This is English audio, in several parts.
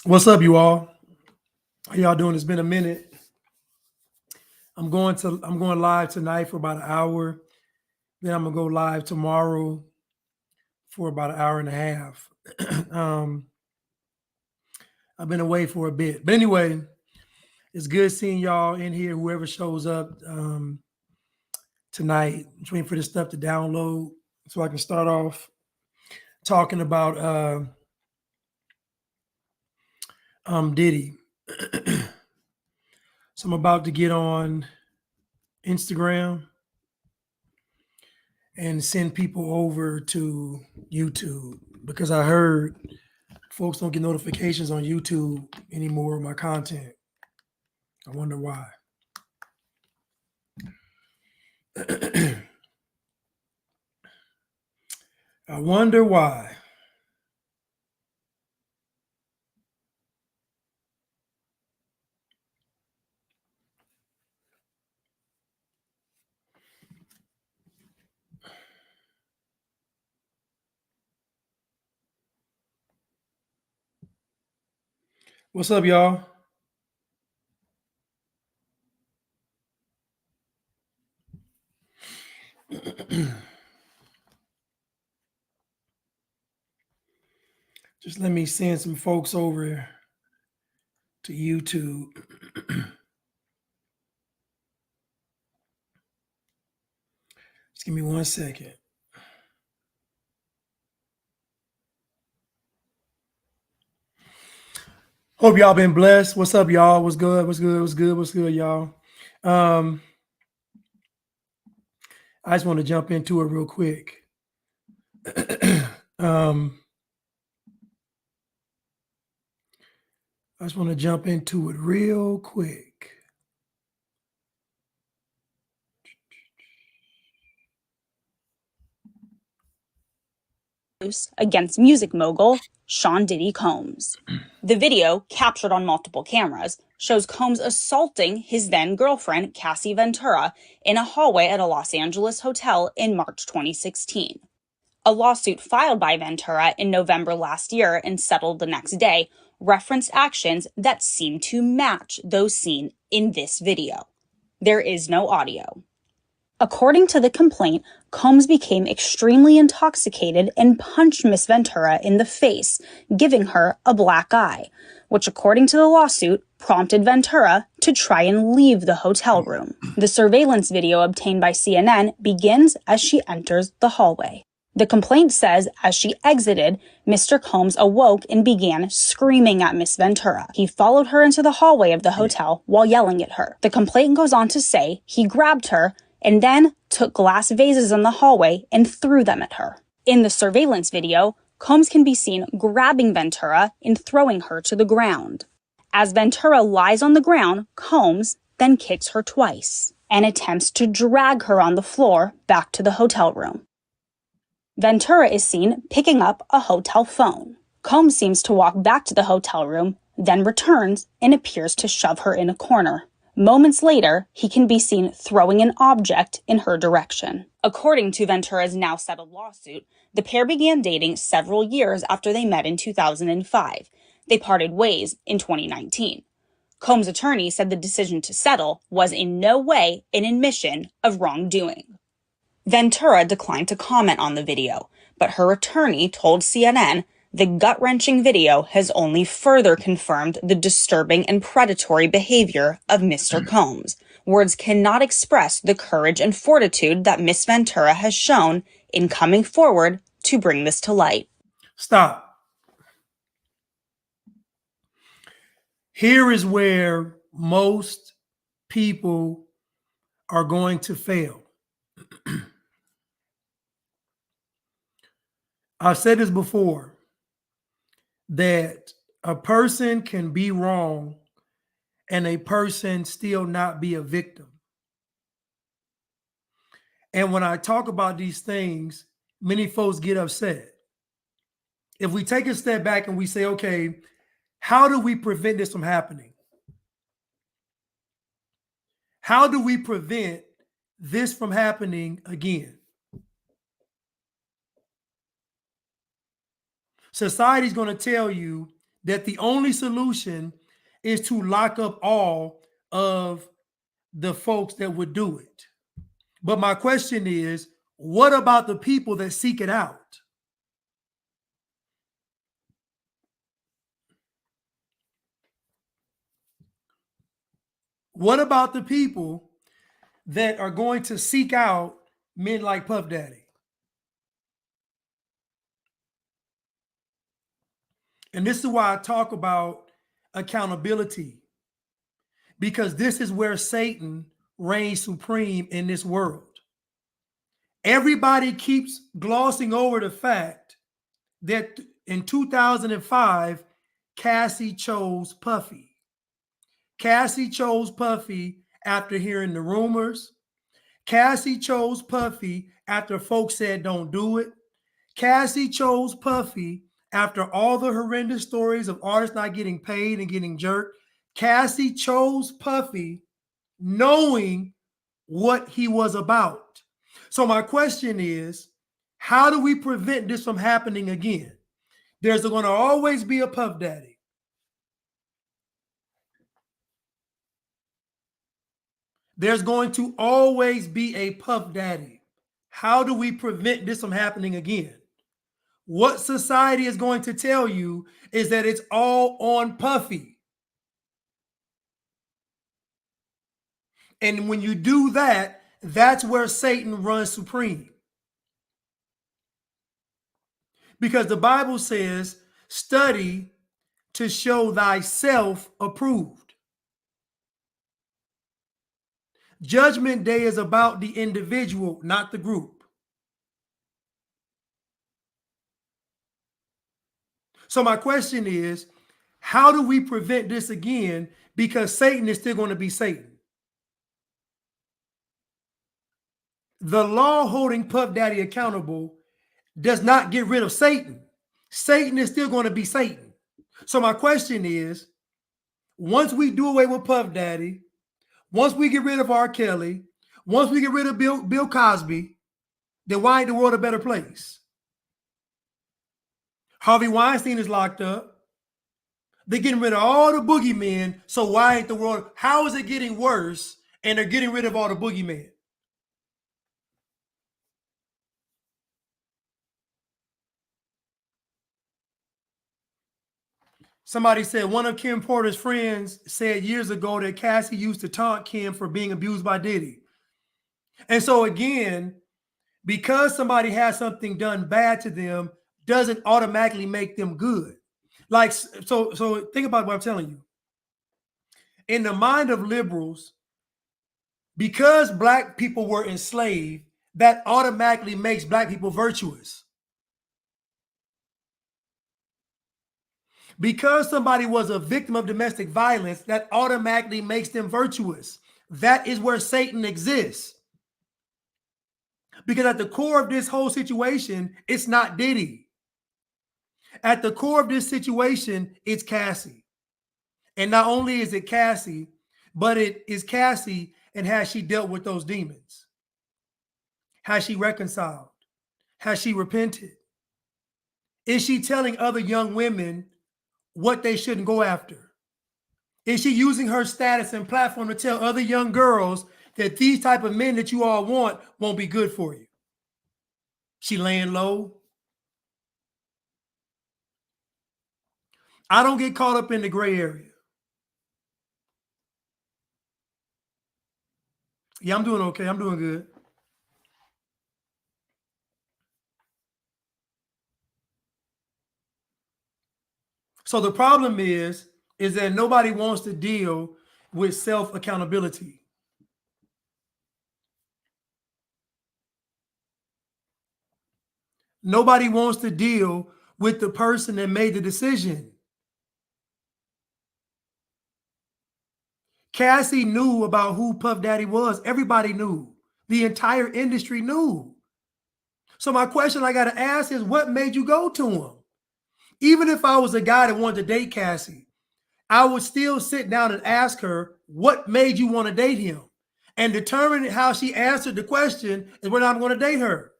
What's up, you all? How y'all doing? It's been a minute. I'm going live tonight for about an hour. Then I'm gonna go live tomorrow for about an hour and a half. um, I've been away for a bit, but anyway, it's good seeing y'all in here. Whoever shows up tonight, I'm just waiting for this stuff to download so I can start off talking about Diddy. So I'm about to get on Instagram and send people over to YouTube because I heard folks don't get notifications on YouTube anymore of my content. I wonder why. I wonder why. What's up, y'all? Just let me send some folks over to YouTube. Just give me 1 second. Hope y'all been blessed. What's up, y'all? What's good? What's good? What's good? What's good, y'all? I just want to jump into it real quick. I just want to jump into it real quick. Against music mogul Sean Diddy Combs. The video, captured on multiple cameras, shows Combs assaulting his then-girlfriend Cassie Ventura in a hallway at a Los Angeles hotel in March 2016. A lawsuit filed by Ventura in November last year and settled the next day referenced actions that seem to match those seen in this video. There is no audio. According to the complaint, Combs became extremely intoxicated and punched Miss Ventura in the face, giving her a black eye, which, according to the lawsuit, prompted Ventura to try and leave the hotel room. The surveillance video obtained by CNN begins as she enters the hallway. The complaint says as she exited, Mr. Combs awoke and began screaming at Miss Ventura. He followed her into the hallway of the hotel while yelling at her. The complaint goes on to say he grabbed her and then took glass vases in the hallway and threw them at her. In the surveillance video, Combs can be seen grabbing Ventura and throwing her to the ground. As Ventura lies on the ground, Combs then kicks her twice and attempts to drag her on the floor back to the hotel room. Ventura is seen picking up a hotel phone. Combs seems to walk back to the hotel room, then returns and appears to shove her in a corner. Moments later, he can be seen throwing an object in her direction. According to Ventura's now settled lawsuit, the pair began dating several years after they met in 2005. They parted ways in 2019. Combs' attorney said the decision to settle was in no way an admission of wrongdoing. Ventura declined to comment on the video, but her attorney told CNN the gut-wrenching video has only further confirmed the disturbing and predatory behavior of Mr. Combs. Words cannot express the courage and fortitude that Miss Ventura has shown in coming forward to bring this to light. Stop. Here is where most people are going to fail. I've said this before, that a person can be wrong and a person still not be a victim. And when I talk about these things, many folks get upset. If we take a step back and we say, okay, how do we prevent this from happening? How do we prevent this from happening again? Society's going to tell you that the only solution is to lock up all of the folks that would do it. But my question is, what about the people that seek it out? What about the people that are going to seek out men like Puff Daddy? And this is why I talk about accountability, because this is where Satan reigns supreme in this world. Everybody keeps glossing over the fact that in 2005, Cassie chose Puffy. Cassie chose Puffy after hearing the rumors. Cassie chose Puffy after folks said don't do it. Cassie chose Puffy after all the horrendous stories of artists not getting paid and getting jerked. Cassie chose Puffy knowing what he was about. So my question is, how do we prevent this from happening again? There's going to always be a Puff Daddy. There's going to always be a Puff Daddy. How do we prevent this from happening again? What society is going to tell you is that it's all on Puffy. And when you do that, that's where Satan runs supreme. Because the Bible says, study to show thyself approved. Judgment Day is about the individual, not the group. So my question is, how do we prevent this again? Because Satan is still going to be Satan. The law holding Puff Daddy accountable does not get rid of Satan. Satan is still going to be Satan. So my question is, once we do away with Puff Daddy, once we get rid of R. Kelly, once we get rid of Bill Cosby, then why ain't the world a better place? Harvey Weinstein is locked up. They're getting rid of all the boogeymen. So why ain't the world? How is it getting worse? And they're getting rid of all the boogeymen. Somebody said one of Kim Porter's friends said years ago that Cassie used to taunt Kim for being abused by Diddy. And so again, because somebody has something done bad to them doesn't automatically make them good. Like, so think about what I'm telling you. In the mind of liberals, because black people were enslaved, that automatically makes black people virtuous. Because somebody was a victim of domestic violence, that automatically makes them virtuous. That is where Satan exists. Because at the core of this whole situation, it's not Diddy. At the core of this situation, it's Cassie. And not only is it Cassie, but it is Cassie, and has she dealt with those demons? Has she reconciled? Has she repented? Is she telling other young women what they shouldn't go after? Is she using her status and platform to tell other young girls that these type of men that you all want won't be good for you? She laying low. I don't get caught up in the gray area. Yeah, I'm doing okay. I'm doing good. So the problem is that nobody wants to deal with self-accountability. Nobody wants to deal with the person that made the decision. Cassie knew about who Puff Daddy was. Everybody knew. The entire industry knew. So my question I got to ask is, what made you go to him? Even if I was a guy that wanted to date Cassie, I would still sit down and ask her, what made you want to date him? And determine how she answered the question is whether I'm going to date her.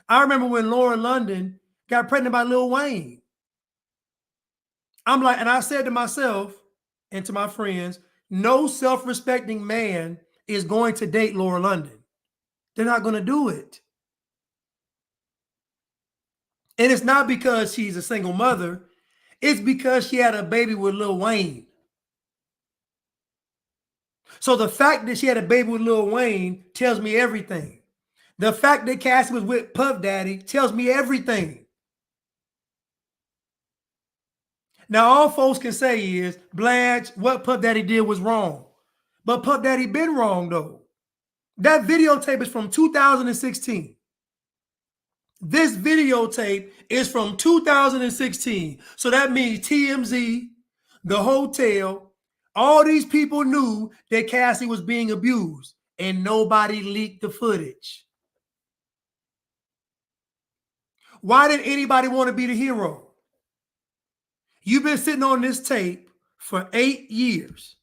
I remember when Lauren London got pregnant by Lil Wayne. I'm like, and I said to myself and to my friends, no self-respecting man is going to date Laura London. They're not going to do it. And it's not because she's a single mother. It's because she had a baby with Lil Wayne. So the fact that she had a baby with Lil Wayne tells me everything. The fact that Cassie was with Puff Daddy tells me everything. Now, all folks can say is, Blanche, what Puff Daddy did was wrong. But Puff Daddy been wrong, though. That videotape is from 2016. This videotape is from 2016. So that means TMZ, the hotel, all these people knew that Cassie was being abused, and nobody leaked the footage. Why did anybody want to be the hero? You've been sitting on this tape for 8 years.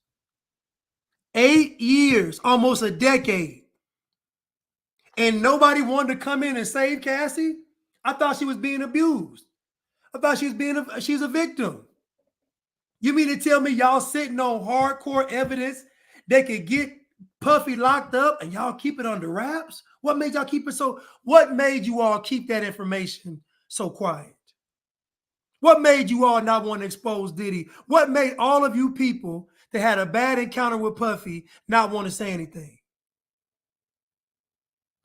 8 years, almost a decade. And nobody wanted to come in and save Cassie? I thought she was being abused. I thought she's a victim. You mean to tell me y'all sitting on hardcore evidence that could get Puffy locked up and y'all keep it under wraps? What made y'all keep it so? What made you all keep that information so quiet? What made you all not want to expose Diddy? What made all of you people that had a bad encounter with Puffy not want to say anything?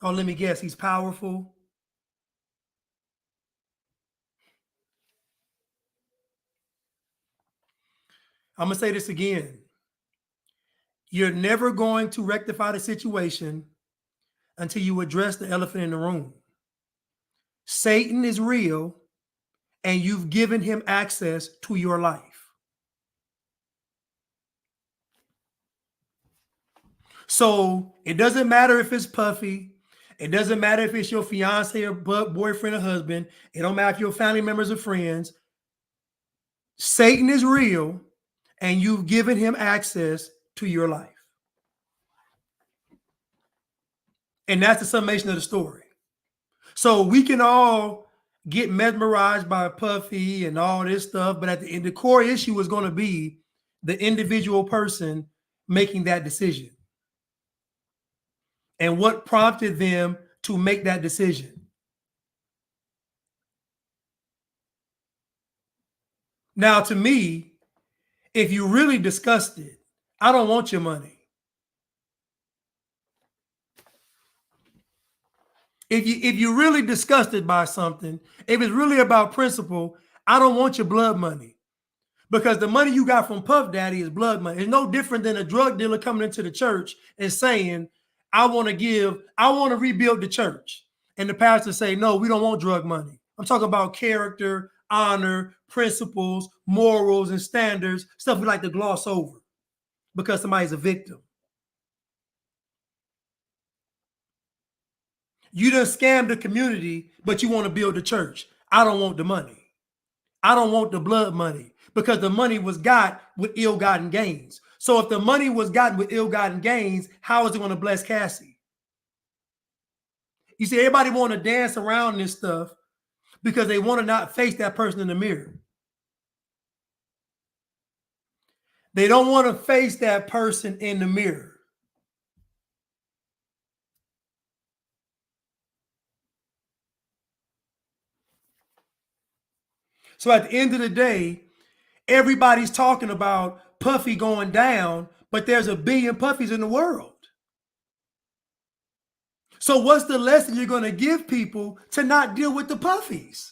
Oh, let me guess, he's powerful. I'm going to say this again. You're never going to rectify the situation until you address the elephant in the room. Satan is real, and you've given him access to your life. So it doesn't matter if it's Puffy. It doesn't matter if it's your fiance or boyfriend or husband. It don't matter if your family members or friends. Satan is real, and you've given him access to your life. And that's the summation of the story. So we can all get mesmerized by Puffy and all this stuff, but at the end, the core issue is going to be the individual person making that decision. And what prompted them to make that decision. Now, to me, if you're really disgusted, I don't want your money. If you're really disgusted by something, if it's really about principle, I don't want your blood money. Because the money you got from Puff Daddy is blood money. It's no different than a drug dealer coming into the church and saying, I want to rebuild the church. And the pastor say, no, we don't want drug money. I'm talking about character, honor, principles, morals, and standards, stuff we like to gloss over because somebody's a victim. You done scammed the community, but you want to build the church. I don't want the money. I don't want the blood money because the money was got with ill-gotten gains. So if the money was gotten with ill-gotten gains, how is it going to bless Cassie? You see, everybody want to dance around this stuff because they want to not face that person in the mirror. They don't want to face that person in the mirror. So at the end of the day, everybody's talking about Puffy going down, but there's a billion Puffies in the world. So what's the lesson you're going to give people to not deal with the Puffies?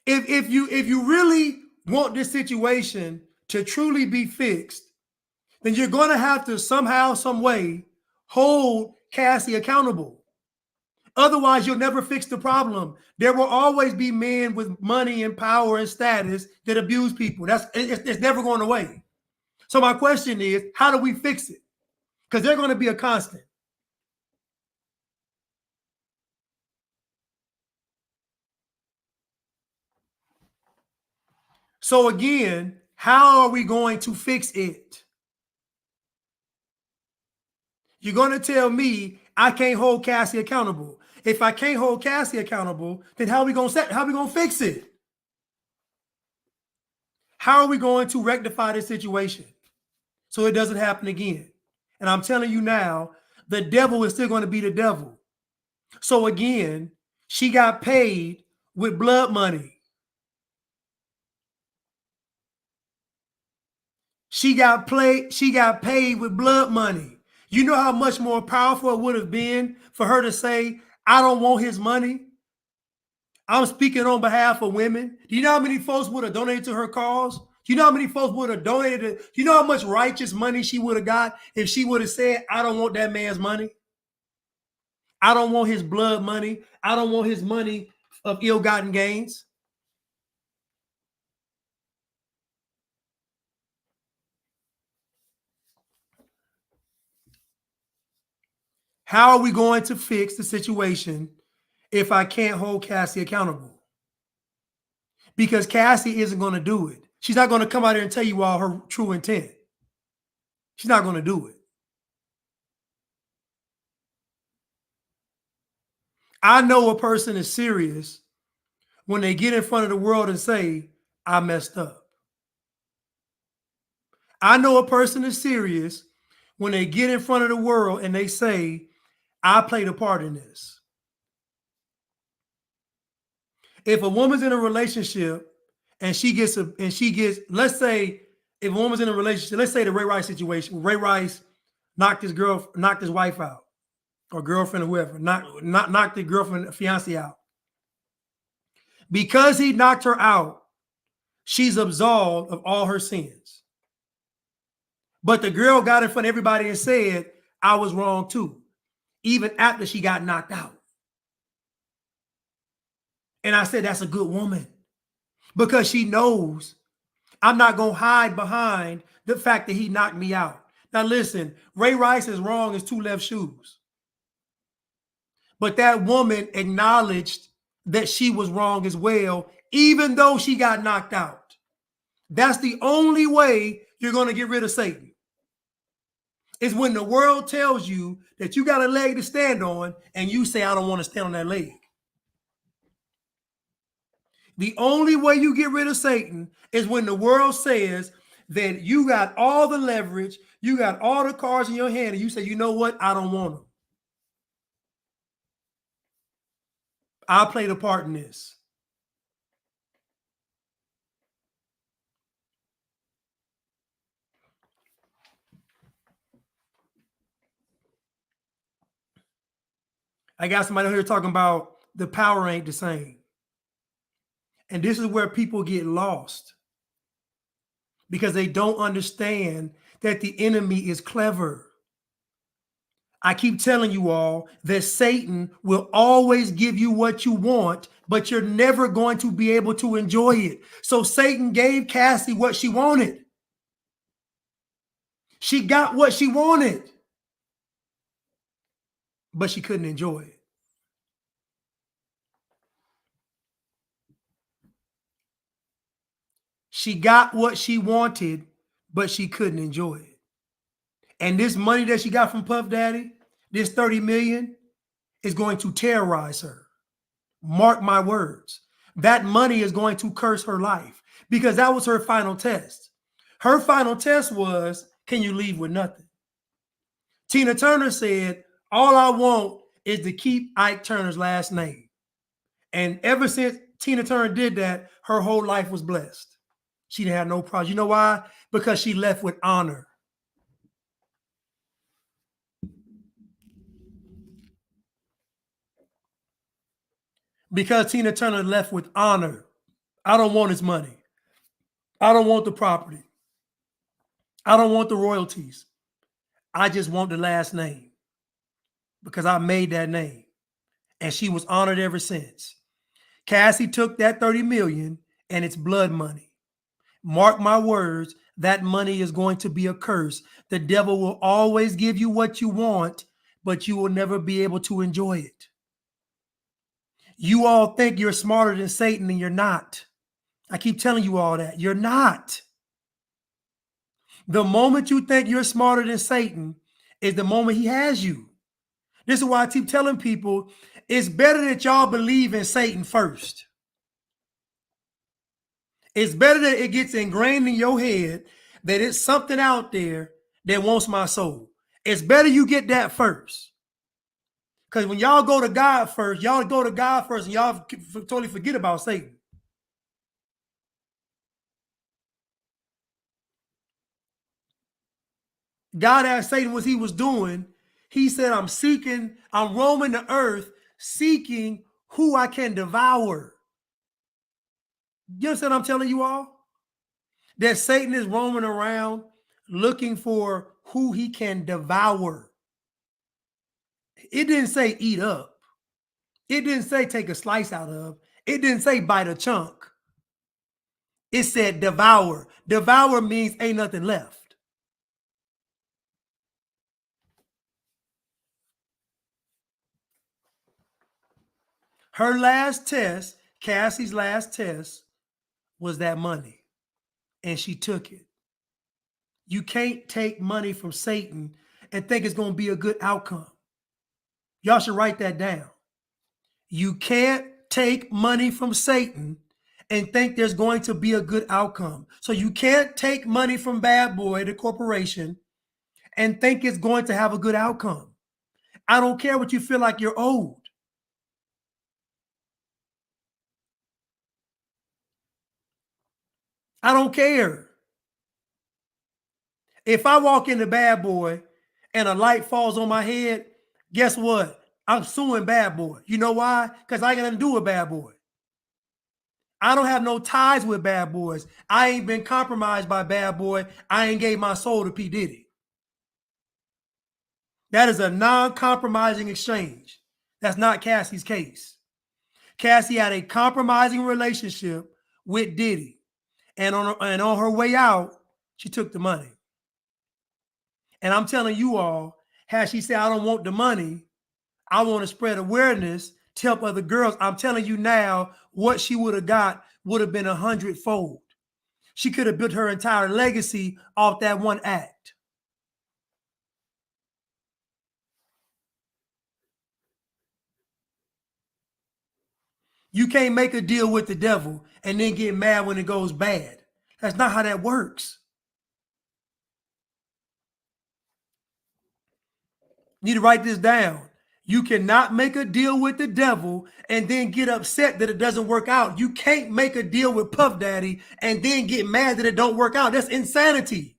If you really want this situation to truly be fixed, then you're going to have to somehow, some way, hold Cassie accountable. Otherwise, you'll never fix the problem. There will always be men with money and power and status that abuse people. It's never going away. So my question is, how do we fix it? Because they're going to be a constant. So again, how are we going to fix it? You're going to tell me I can't hold Cassie accountable. If I can't hold Cassie accountable, then how are we gonna fix it? How are we going to rectify this situation so it doesn't happen again? And I'm telling you now, the devil is still going to be the devil. So again, she got paid with blood money. She got paid with blood money. You know how much more powerful it would have been for her to say, I don't want his money. I'm speaking on behalf of women. Do you know how many folks would have donated to her cause? Do you know how many folks would have donated? Do you know how much righteous money she would have got if she would have said, I don't want that man's money. I don't want his blood money. I don't want his money of ill-gotten gains. How are we going to fix the situation if I can't hold Cassie accountable? Because Cassie isn't going to do it. She's not going to come out here and tell you all her true intent. She's not going to do it. I know a person is serious when they get in front of the world and say, I messed up. I know a person is serious when they get in front of the world and they say, I played a part in this. If a woman's in a relationship and let's say if a woman's in a relationship, let's say the Ray Rice situation, Ray Rice knocked his wife out, or girlfriend or whoever, knocked the girlfriend, fiance out. Because he knocked her out, she's absolved of all her sins. But the girl got in front of everybody and said, I was wrong too, even after she got knocked out. And I said, that's a good woman, because she knows I'm not going to hide behind the fact that he knocked me out. Now listen, Ray Rice is wrong as two left shoes. But that woman acknowledged that she was wrong as well, even though she got knocked out. That's the only way you're going to get rid of Satan. Is when the world tells you that you got a leg to stand on and you say, I don't want to stand on that leg. The only way you get rid of Satan is when the world says that you got all the leverage, you got all the cards in your hand, and you say, you know what? I don't want them. I played a part in this. I got somebody here talking about the power ain't the same. And this is where people get lost, because they don't understand that the enemy is clever. I keep telling you all that Satan will always give you what you want, but you're never going to be able to enjoy it. So Satan gave Cassie what she wanted. She got what she wanted, but she couldn't enjoy it. She got what she wanted, but she couldn't enjoy it. And this money that she got from Puff Daddy, this 30 million, is going to terrorize her. Mark my words. That money is going to curse her life, because that was her final test. Her final test was, can you leave with nothing? Tina Turner said, all I want is to keep Ike Turner's last name. And ever since Tina Turner did that, her whole life was blessed. She didn't have no problems. You know why? Because she left with honor. Because Tina Turner left with honor. I don't want his money. I don't want the property. I don't want the royalties. I just want the last name, because I made that name. And she was honored ever since. Cassie took that 30 million and it's blood money. Mark my words, that money is going to be a curse. The devil will always give you what you want, but you will never be able to enjoy it. You all think you're smarter than Satan, and you're not. I keep telling you all that. You're not. The moment you think you're smarter than Satan is the moment he has you. This is why I keep telling people it's better that y'all believe in Satan first. It's better that it gets ingrained in your head that it's something out there that wants my soul. It's better you get that first. Because when y'all go to God first, and y'all totally forget about Satan. God asked Satan what he was doing. He said, I'm roaming the earth, seeking who I can devour. You understand what I'm telling you all? That Satan is roaming around looking for who he can devour. It didn't say eat up. It didn't say take a slice out of. It didn't say bite a chunk. It said devour. Devour means ain't nothing left. Her last test, Cassie's last test, was that money. And she took it. You can't take money from Satan and think it's going to be a good outcome. Y'all should write that down. You can't take money from Satan and think there's going to be a good outcome. So you can't take money from Bad Boy, the corporation, and think it's going to have a good outcome. I don't care what you feel like you're owed. I don't care. If I walk into Bad Boy and a light falls on my head, guess what? I'm suing Bad Boy. You know why? Because I ain't got nothing to do with Bad Boy. I don't have no ties with Bad Boys. I ain't been compromised by Bad Boy. I ain't gave my soul to P. Diddy. That is a non-compromising exchange. That's not Cassie's case. Cassie had a compromising relationship with Diddy. And on her way out, she took the money. And I'm telling you all, had she said, I don't want the money, I want to spread awareness to help other girls. I'm telling you now, what she would have got would have been 100-fold. She could have built her entire legacy off that one act. You can't make a deal with the devil and then get mad when it goes bad. That's not how that works. You need to write this down. You cannot make a deal with the devil and then get upset that it doesn't work out. You can't make a deal with Puff Daddy and then get mad that it don't work out. That's insanity.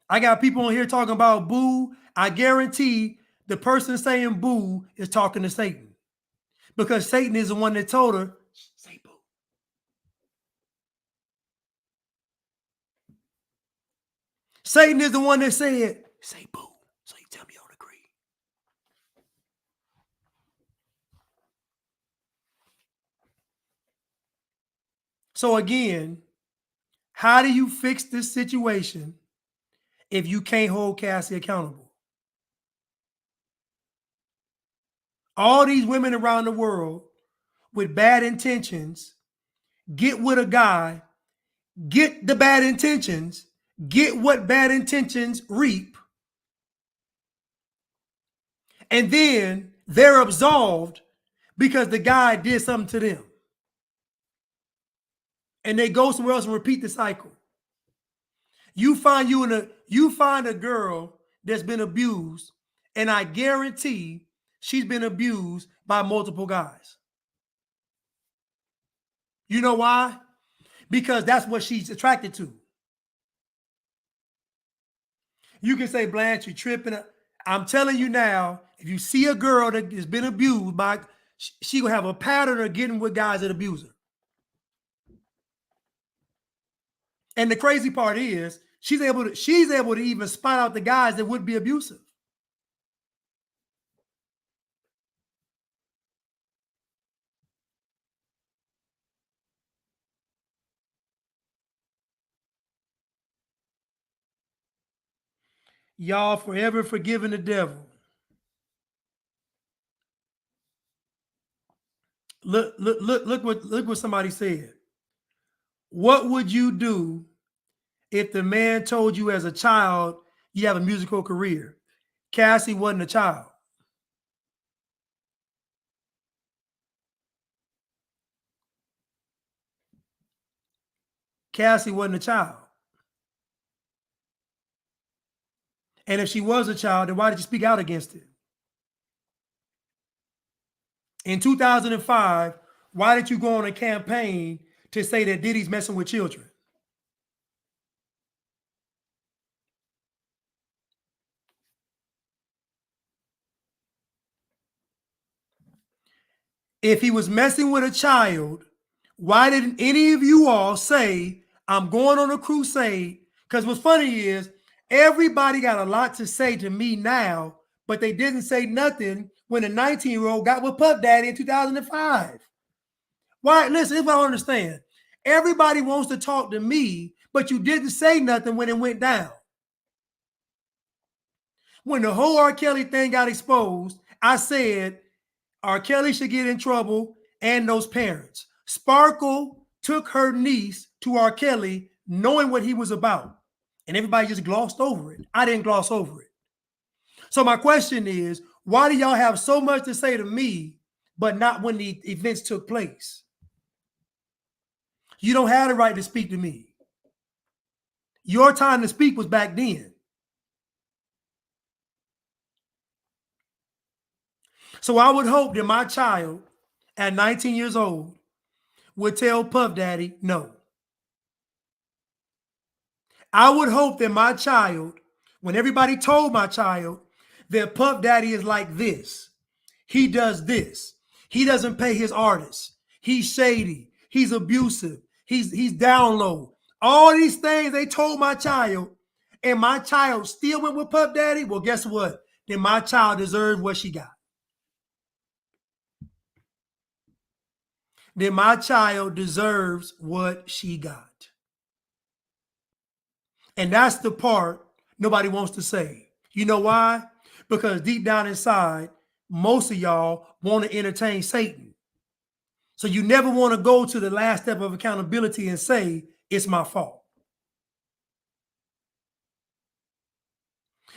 I got people on here talking about boo. I guarantee the person saying boo is talking to Satan, because Satan is the one that told her, say boo. Satan is the one that said, say boo. So you tell me you don't agree. So again, how do you fix this situation if you can't hold Cassie accountable? All these women around the world with bad intentions get with a guy, get the bad intentions, get what bad intentions reap, and then they're absolved because the guy did something to them. And they go somewhere else and repeat the cycle. You find a girl that's been abused, and I guarantee she's been abused by multiple guys. You know why? Because that's what she's attracted to. You can say, Blanche, you're tripping. I'm telling you now, if you see a girl that has been abused by, she will have a pattern of getting with guys that abuse her. And the crazy part is, she's able to even spot out the guys that would be abusive. Y'all forever forgiving the devil. Look what somebody said. What would you do if the man told you as a child you have a musical career? Cassie wasn't a child. Cassie wasn't a child. And if she was a child, then why did you speak out against it? In 2005, why did you go on a campaign to say that Diddy's messing with children? If he was messing with a child, why didn't any of you all say, I'm going on a crusade? Because what's funny is everybody got a lot to say to me now, but they didn't say nothing when a 19-year-old got with Puff Daddy in 2005. Why? Listen, if I don't understand, everybody wants to talk to me, but you didn't say nothing when it went down. When the whole R. Kelly thing got exposed, I said R. Kelly should get in trouble and those parents. Sparkle took her niece to R. Kelly knowing what he was about, and everybody just glossed over it. I didn't gloss over it. So my question is, why do y'all have so much to say to me, but not when the events took place? You don't have the right to speak to me. Your time to speak was back then. So I would hope that my child at 19 years old would tell Puff Daddy no. I would hope that my child, when everybody told my child that Puff Daddy is like this, he does this, he doesn't pay his artists, he's shady, he's abusive, he's down low. All these things they told my child, and my child still went with Puff Daddy. Well, guess what? Then my child deserves what she got. Then my child deserves what she got. And that's the part nobody wants to say. You know why? Because deep down inside, most of y'all want to entertain Satan. So you never want to go to the last step of accountability and say, it's my fault.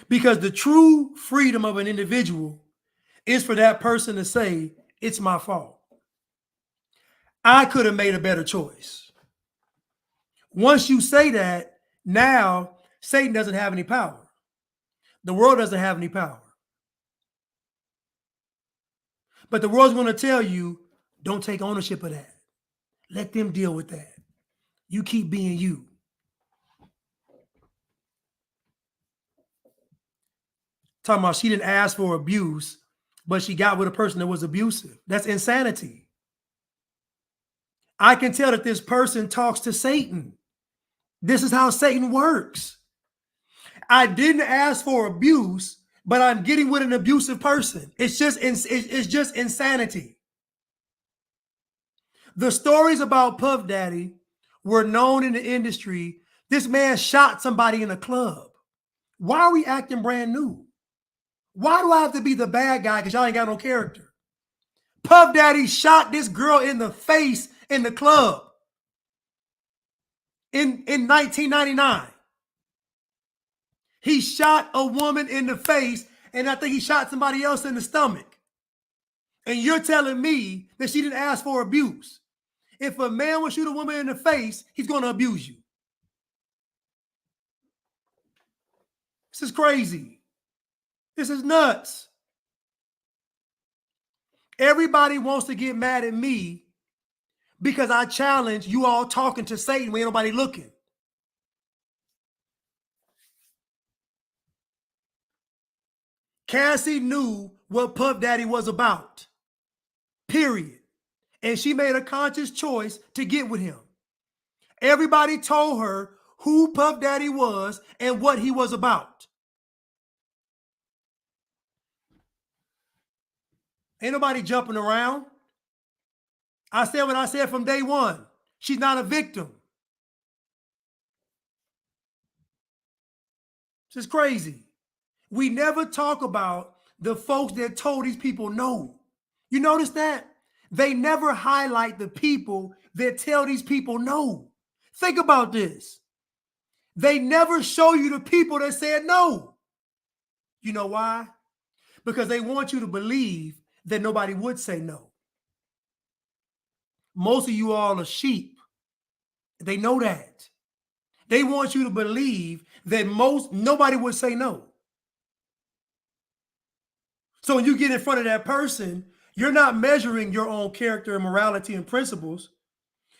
Because the true freedom of an individual is for that person to say, it's my fault. I could have made a better choice. Once you say that, now Satan doesn't have any power. The world doesn't have any power. But the world's going to tell you, don't take ownership of that. Let them deal with that. You keep being you. Talking about she didn't ask for abuse, but she got with a person that was abusive. That's insanity. I can tell that this person talks to Satan. This is how Satan works. I didn't ask for abuse, but I'm getting with an abusive person. It's just insanity. The stories about Puff Daddy were known in the industry. This man shot somebody in a club. Why are we acting brand new? Why do I have to be the bad guy because y'all ain't got no character? Puff Daddy shot this girl in the face in the club in 1999. He shot a woman in the face, and I think he shot somebody else in the stomach. And you're telling me that she didn't ask for abuse. If a man will shoot a woman in the face, he's going to abuse you. This is crazy. This is nuts. Everybody wants to get mad at me because I challenge you all talking to Satan when ain't nobody looking. Cassie knew what Puff Daddy was about, period. And she made a conscious choice to get with him. Everybody told her who Puff Daddy was and what he was about. Ain't nobody jumping around. I said what I said from day one. She's not a victim. This is crazy. We never talk about the folks that told these people no. You notice that? They never highlight the people that tell these people no. Think about this. They never show you the people that said no. You know why? Because they want you to believe that nobody would say no. Most of you all are sheep. They know that. They want you to believe that nobody would say no. So when you get in front of that person, you're not measuring your own character and morality and principles.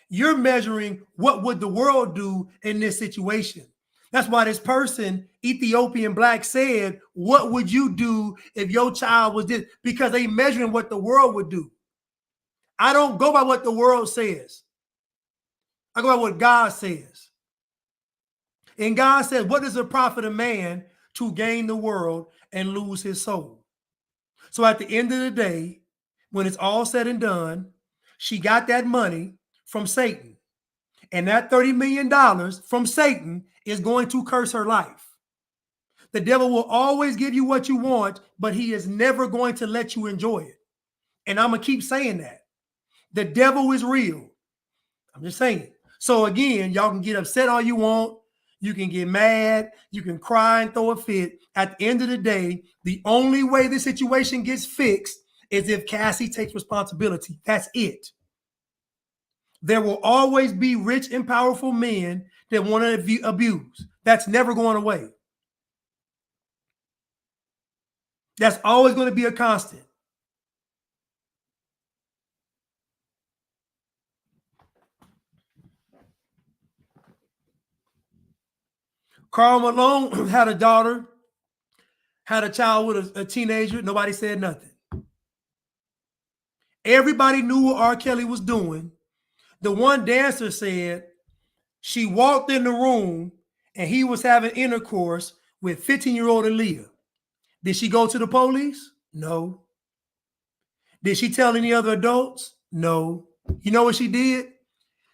You're measuring what would the world do in this situation. That's why this person, Ethiopian Black, said, what would you do if your child was this? Because they measuring what the world would do. I don't go by what the world says. I go by what God says. And God said, what does it profit a man to gain the world and lose his soul? So at the end of the day, when it's all said and done, she got that money from Satan. And that $30 million from Satan is going to curse her life. The devil will always give you what you want, but he is never going to let you enjoy it. And I'm going to keep saying that. The devil is real. I'm just saying. So again, y'all can get upset all you want. You can get mad. You can cry and throw a fit. At the end of the day, the only way the situation gets fixed is if Cassie takes responsibility. That's it. There will always be rich and powerful men that want to abuse. That's never going away. That's always going to be a constant. Karl Malone had a daughter, had a child with a teenager. Nobody said nothing. Everybody knew what R. Kelly was doing. The one dancer said she walked in the room and he was having intercourse with 15-year-old Aaliyah. Did she go to the police? No. Did she tell any other adults? No. You know what she did?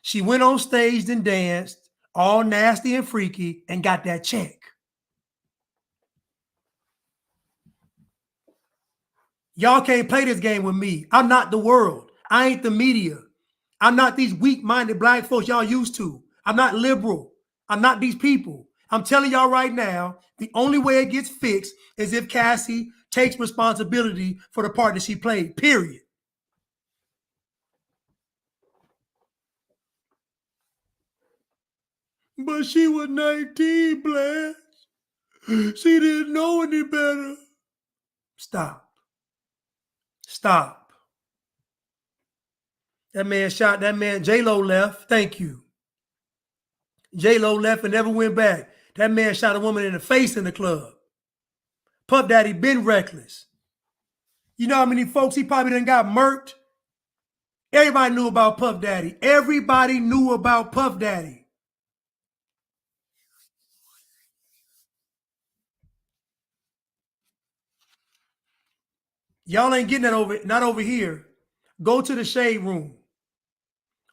She went on stage and danced, all nasty and freaky, and got that check. Y'all can't play this game with me. I'm not the world. I ain't the media. I'm not these weak-minded Black folks y'all used to. I'm not liberal. I'm not these people. I'm telling y'all right now, the only way it gets fixed is if Cassie takes responsibility for the part that she played, period. But she was 19, Black. She didn't know any better. Stop. Stop. That man shot that man. J-Lo left. Thank you. J-Lo left and never went back. That man shot a woman in the face in the club. Puff Daddy been reckless. You know how many folks he probably done got murked? Everybody knew about Puff Daddy. Everybody knew about Puff Daddy. Y'all ain't getting that not over here. Go to the shade room.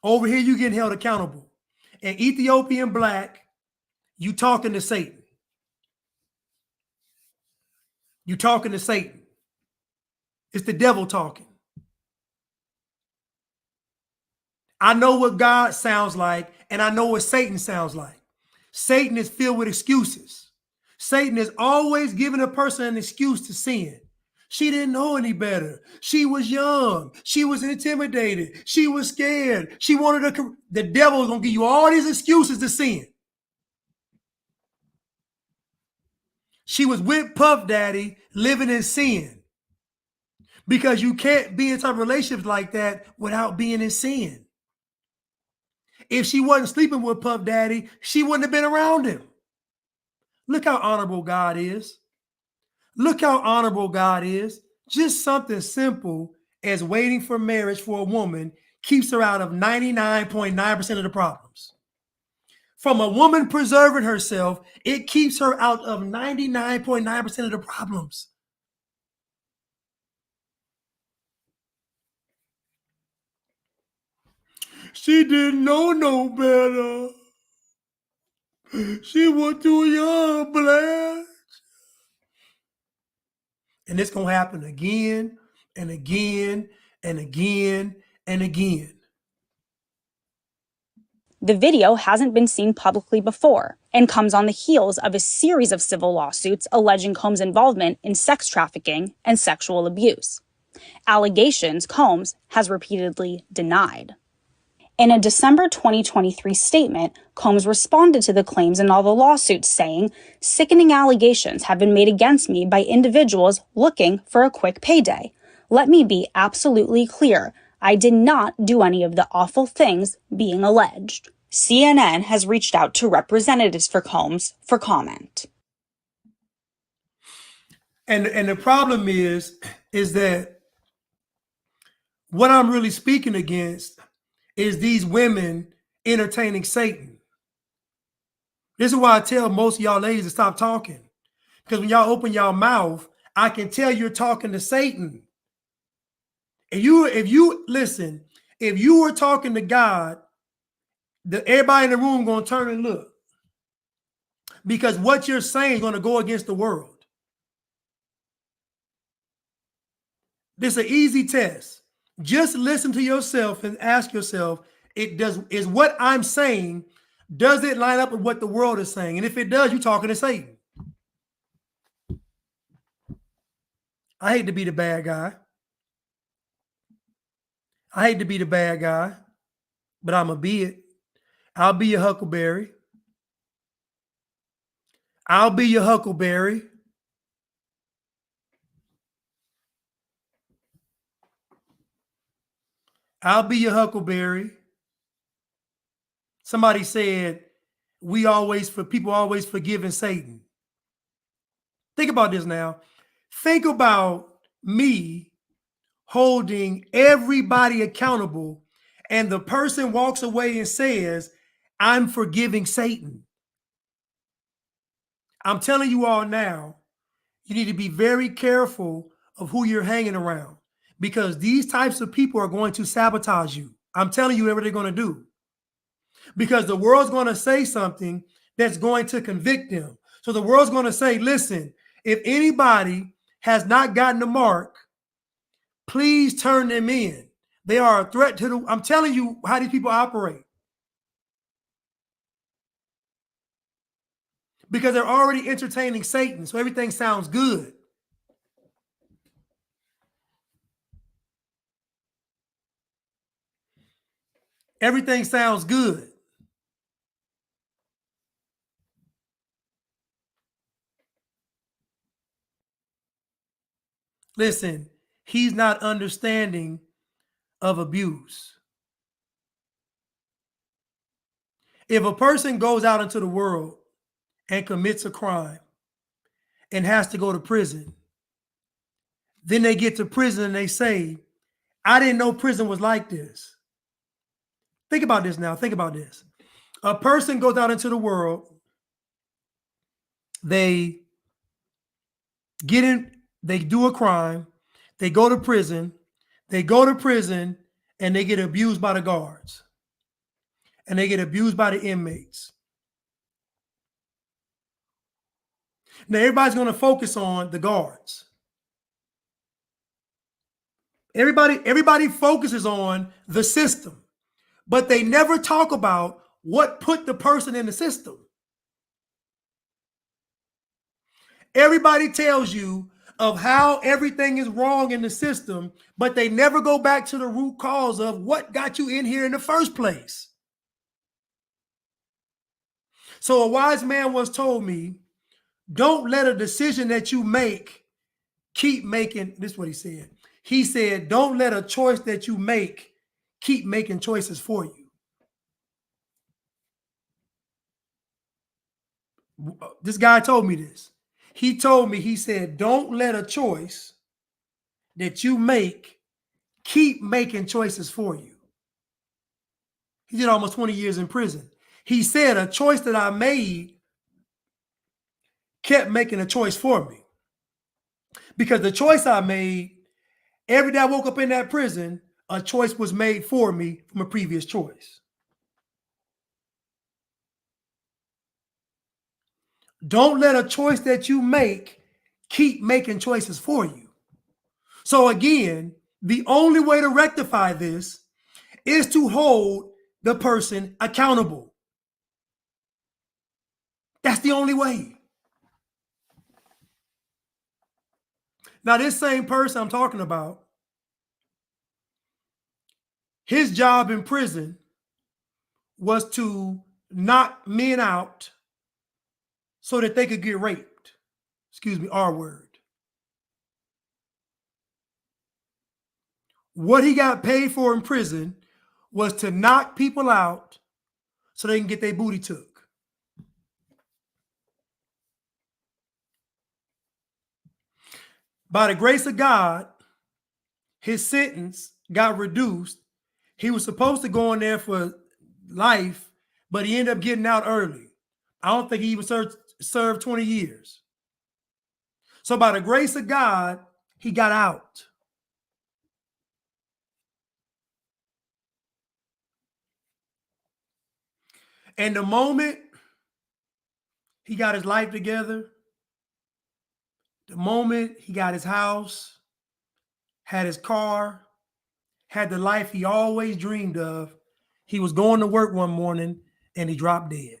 Over here, you getting held accountable. And Ethiopian Black, you talking to Satan. You talking to Satan. It's the devil talking. I know what God sounds like, and I know what Satan sounds like. Satan is filled with excuses. Satan is always giving a person an excuse to sin. She didn't know any better. She was young. She was intimidated. She was scared. She wanted to. The devil is going to give you all these excuses to sin. She was with Puff Daddy living in sin. Because you can't be in type of relationships like that without being in sin. If she wasn't sleeping with Puff Daddy, she wouldn't have been around him. Look how honorable God is. Look how honorable God is. Just something simple as waiting for marriage for a woman keeps her out of 99.9% of the problems. From a woman preserving herself, it keeps her out of 99.9% of the problems. She didn't know no better. She was too young, Black. And it's going to happen again and again and again and again. The video hasn't been seen publicly before and comes on the heels of a series of civil lawsuits alleging Combs' involvement in sex trafficking and sexual abuse. Allegations Combs has repeatedly denied. In a December 2023 statement, Combs responded to the claims in all the lawsuits, saying, "Sickening allegations have been made against me by individuals looking for a quick payday. Let me be absolutely clear. I did not do any of the awful things being alleged." CNN has reached out to representatives for Combs for comment. And the problem is that what I'm really speaking against is these women entertaining Satan. This is why I tell most of y'all ladies to stop talking. Because when y'all open y'all mouth, I can tell you're talking to Satan. If you listen, if you were talking to God, everybody in the room gonna turn and look. Because what you're saying is gonna go against the world. This is an easy test. Just listen to yourself and ask yourself, is what I'm saying, does it line up with what the world is saying? And if it does, you're talking to Satan. I hate to be the bad guy. I hate to be the bad guy, but I'm going to be it. I'll be your huckleberry. I'll be your huckleberry. I'll be your huckleberry. Somebody said, people always forgiving Satan. Think about this now. Think about me holding everybody accountable, and the person walks away and says, "I'm forgiving Satan." I'm telling you all now, you need to be very careful of who you're hanging around, because these types of people are going to sabotage you. I'm telling you what they're going to do, because the world's going to say something that's going to convict them. So the world's going to say, listen, if anybody has not gotten the mark, please turn them in. They are a threat to the, I'm telling you how these people operate. Because they're already entertaining Satan, so everything sounds good. Everything sounds good. Listen, he's not understanding of abuse. If a person goes out into the world and commits a crime and has to go to prison, then they get to prison and they say, "I didn't know prison was like this." Think about this now. Think about this. A person goes out into the world, they get in, they do a crime, they go to prison, and they get abused by the guards, and they get abused by the inmates. Now everybody's going to focus on the guards. Everybody focuses on the system, but they never talk about what put the person in the system. Everybody tells you of how everything is wrong in the system, but they never go back to the root cause of what got you in here in the first place. So a wise man once told me, don't let a decision that you make keep making, this is what he said. He said, don't let a choice that you make keep making choices for you. This guy told me this. He told me, he said, don't let a choice that you make keep making choices for you. He did almost 20 years in prison. He said a choice that I made kept making a choice for me. Because the choice I made, every day I woke up in that prison, a choice was made for me from a previous choice. Don't let a choice that you make keep making choices for you. So again, the only way to rectify this is to hold the person accountable. That's the only way. Now, this same person I'm talking about, his job in prison was to knock men out so that they could get raped. Excuse me, R word. What he got paid for in prison was to knock people out so they can get their booty took. By the grace of God, his sentence got reduced. He was supposed to go in there for life, but he ended up getting out early. I don't think he even served 20 years. So by the grace of God, he got out. And the moment he got his life together, the moment he got his house, had his car, had the life he always dreamed of, he was going to work one morning and he dropped dead.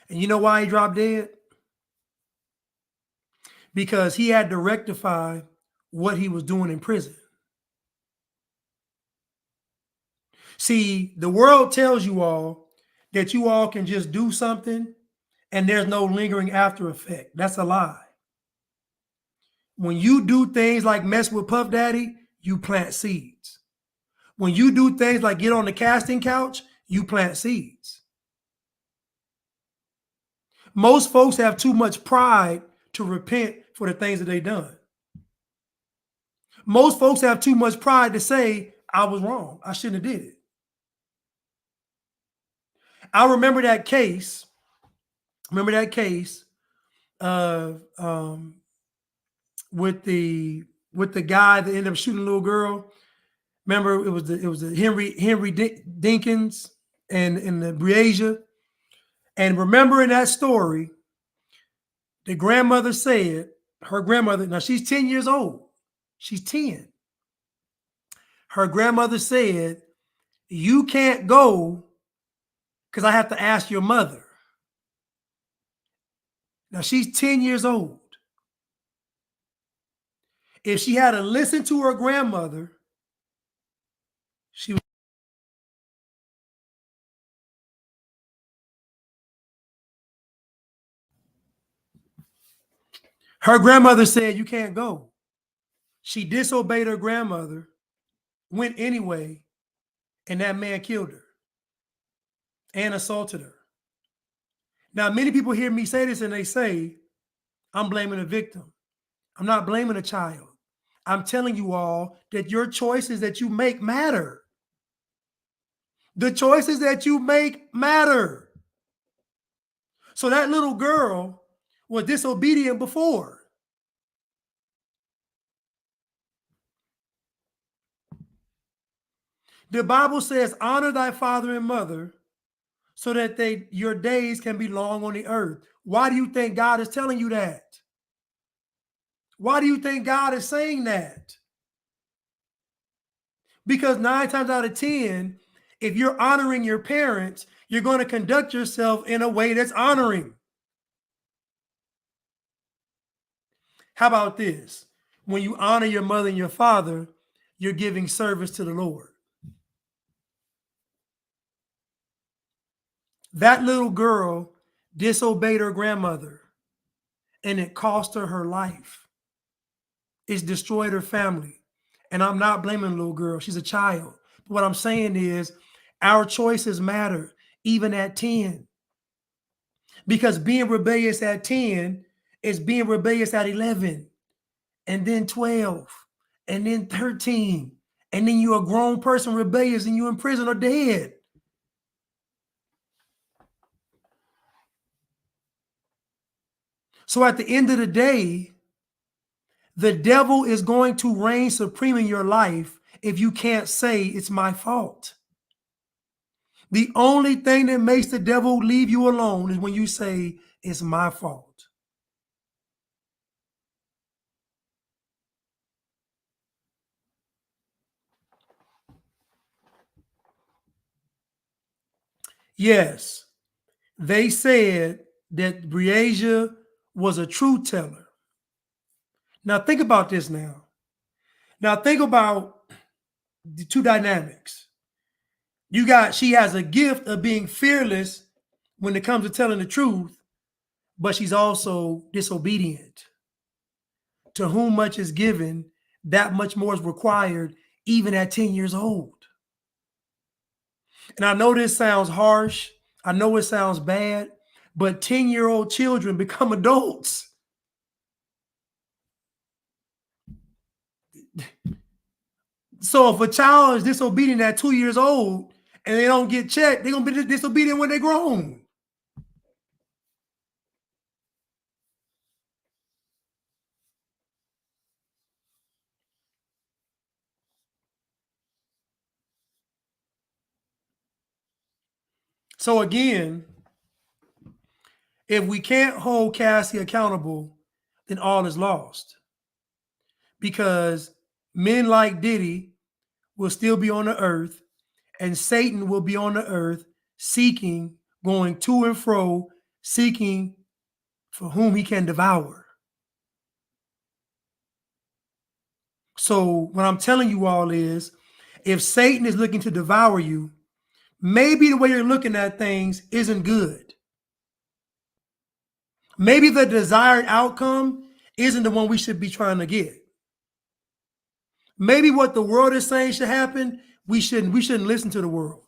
And you know why he dropped dead? Because he had to rectify what he was doing in prison. See, the world tells you all that you all can just do something and there's no lingering after effect. That's a lie. When you do things like mess with Puff Daddy, you plant seeds. When you do things like get on the casting couch, you plant seeds. Most folks have too much pride to repent for the things that they've done. Most folks have too much pride to say, I was wrong. I shouldn't have did it. I remember that case. With the guy that ended up shooting a little girl. Remember, it was the Henry Dinkins and the Breasia. And remember in that story, the grandmother said, her grandmother, now she's 10 years old. She's 10. Her grandmother said, you can't go because I have to ask your mother. Now she's 10 years old. If she had to listen to her grandmother, she was. Her grandmother said, you can't go. She disobeyed her grandmother, went anyway, and that man killed her and assaulted her. Now, many people hear me say this and they say, I'm blaming the victim. I'm not blaming a child. I'm telling you all that your choices that you make matter. The choices that you make matter. So that little girl was disobedient before. The Bible says, honor thy father and mother so that your days can be long on the earth. Why do you think God is telling you that? Why do you think God is saying that? Because 9 times out of 10, if you're honoring your parents, you're going to conduct yourself in a way that's honoring. How about this? When you honor your mother and your father, you're giving service to the Lord. That little girl disobeyed her grandmother, and it cost her her life. It's destroyed her family. And I'm not blaming the little girl. She's a child. But what I'm saying is our choices matter, even at 10. Because being rebellious at 10 is being rebellious at 11, and then 12, and then 13. And then you're a grown person rebellious and you're in prison or dead. So at the end of the day, the devil is going to reign supreme in your life if you can't say it's my fault. The only thing that makes the devil leave you alone is when you say it's my fault. Yes, they said that Breasia was a truth teller. Now think about this now. Now think about the two dynamics. She has a gift of being fearless when it comes to telling the truth, but she's also disobedient. To whom much is given, that much more is required, even at 10 years old. And I know this sounds harsh. I know it sounds bad, but 10-year-old children become adults. So if a child is disobedient at 2 years old and they don't get checked, they're going to be disobedient when they're grown. So again, if we can't hold Cassie accountable, then all is lost. Because men like Diddy will still be on the earth, and Satan will be on the earth seeking, going to and fro, seeking for whom he can devour. So what I'm telling you all is, if Satan is looking to devour you, maybe the way you're looking at things isn't good. Maybe the desired outcome isn't the one we should be trying to get. Maybe what the world is saying should happen, we shouldn't listen to the world.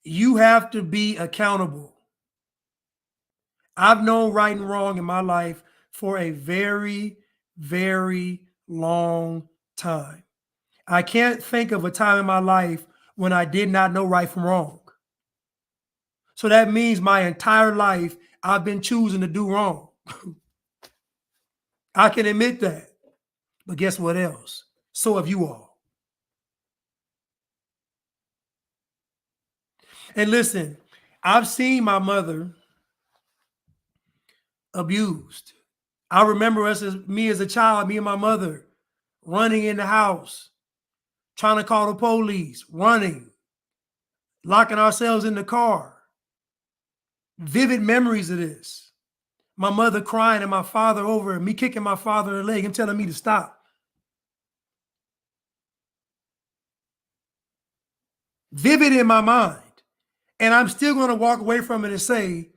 You have to be accountable. I've known right and wrong in my life for a very, very long time. I can't think of a time in my life when I did not know right from wrong. So that means my entire life I've been choosing to do wrong. I can admit that. But guess what else? So have you all. And listen, I've seen my mother abused. I remember me as a child, me and my mother running in the house, trying to call the police, running, locking ourselves in the car. Vivid memories of this. My mother crying and my father over, me kicking my father in the leg and telling me to stop. Vivid in my mind. And I'm still going to walk away from it and say,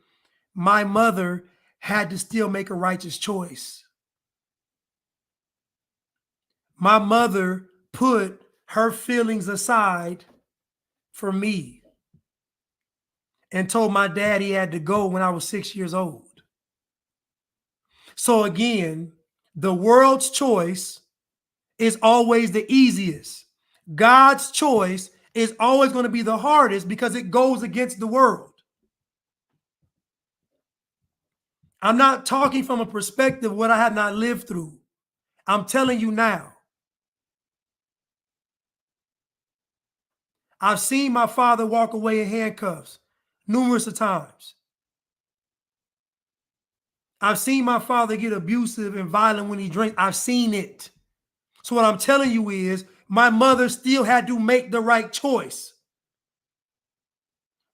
my mother had to still make a righteous choice. My mother put her feelings aside for me and told my dad he had to go when I was 6 years old. So again, the world's choice is always the easiest. God's choice is always going to be the hardest because it goes against the world. I'm not talking from a perspective of what I have not lived through. I'm telling you now. I've seen my father walk away in handcuffs numerous of times. I've seen my father get abusive and violent when he drinks. I've seen it. So what I'm telling you is my mother still had to make the right choice.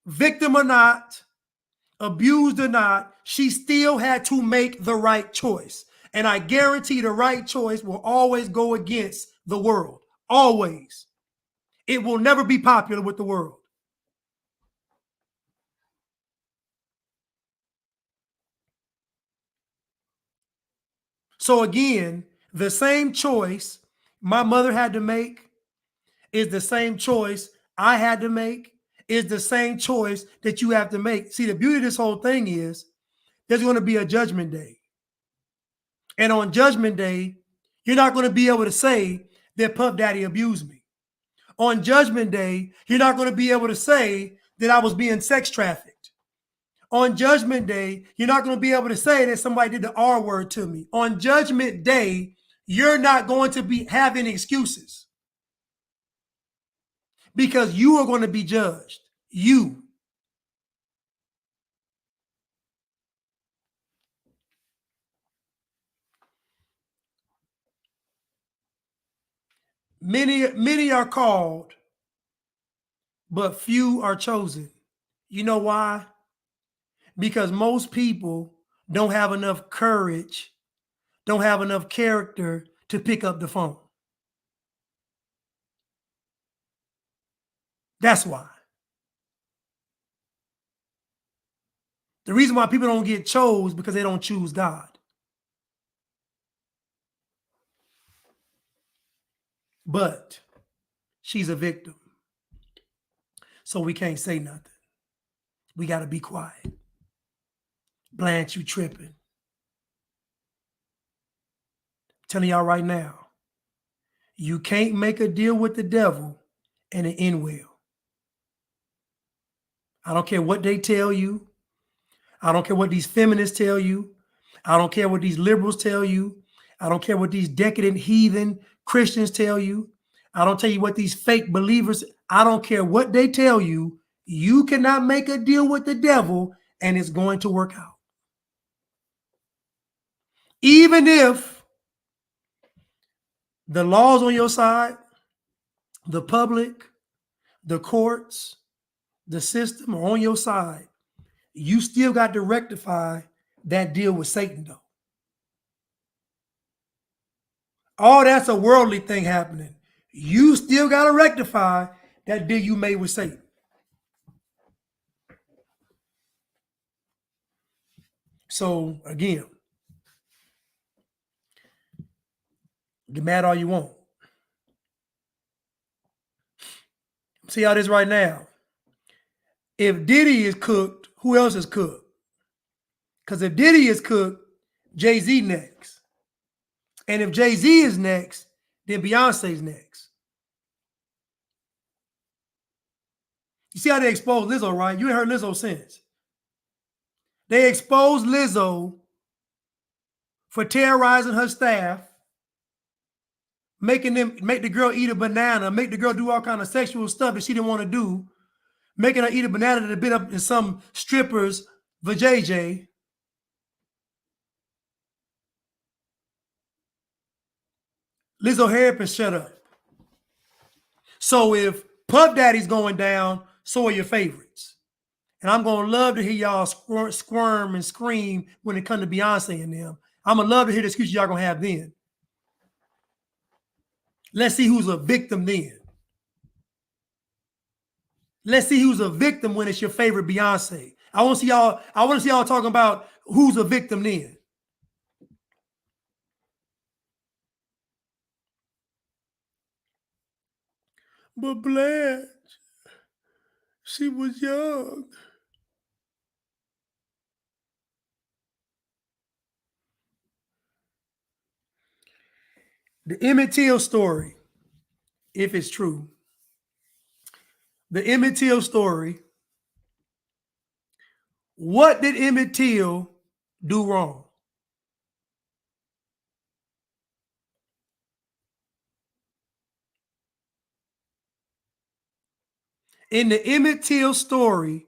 Victim or not, abused or not, she still had to make the right choice. And I guarantee the right choice will always go against the world. Always. It will never be popular with the world. So again, the same choice my mother had to make is the same choice I had to make, is the same choice that you have to make. See, the beauty of this whole thing is there's going to be a judgment day. And on judgment day, you're not going to be able to say that Puff Daddy abused me. On judgment day, you're not going to be able to say that I was being sex trafficked. On judgment day, you're not going to be able to say that somebody did the R word to me. On judgment day, you're not going to be having excuses because you are going to be judged. You. Many are called, but few are chosen. You know why? Because most people don't have enough courage, don't have enough character to pick up the phone. That's why. The reason why people don't get chose because they don't choose God. But she's a victim. So we can't say nothing. We got to be quiet. Blanche, you tripping. I'm telling y'all right now, you can't make a deal with the devil and it end well. I don't care what they tell you. I don't care what these feminists tell you. I don't care what these liberals tell you. I don't care what these decadent heathen Christians tell you. I don't tell you what these fake believers, I don't care what they tell you. You cannot make a deal with the devil and it's going to work out. Even if the law's on your side, the public, the courts, the system are on your side, you still got to rectify that deal with Satan, though. All that's a worldly thing happening. You still got to rectify that deal you made with Satan. So, again, get mad all you want. See how this right now. If Diddy is cooked, who else is cooked? Because if Diddy is cooked, Jay-Z next. And if Jay-Z is next, then Beyonce's next. You see how they exposed Lizzo, right? You ain't heard Lizzo since. They exposed Lizzo for terrorizing her staff, make the girl eat a banana, make the girl do all kind of sexual stuff that she didn't want to do, making her eat a banana that had been up in some stripper's vajayjay. Lizzo Harrison, shut up. So if Puff Daddy's going down, so are your favorites. And I'm going to love to hear y'all squirm and scream when it comes to Beyonce and them. I'm going to love to hear the excuse y'all going to have then. Let's see who's a victim then. Let's see who's a victim when it's your favorite Beyonce. I want to see y'all talking about who's a victim then. But Blanche, she was young. The Emmett Till story, if it's true, the Emmett Till story, what did Emmett Till do wrong? In the Emmett Till story,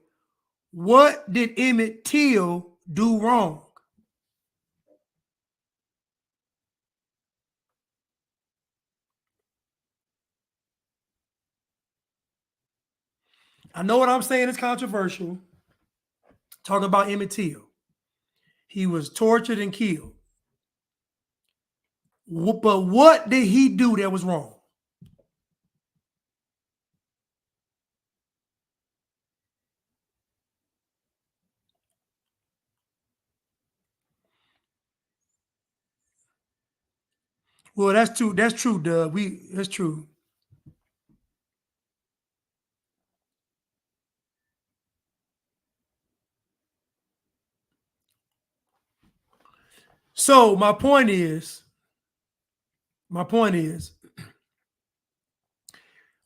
what did Emmett Till do wrong? I know what I'm saying is controversial. Talking about Emmett Till. He was tortured and killed. But what did he do that was wrong? Well, that's true. That's true, Doug. That's true. So my point is,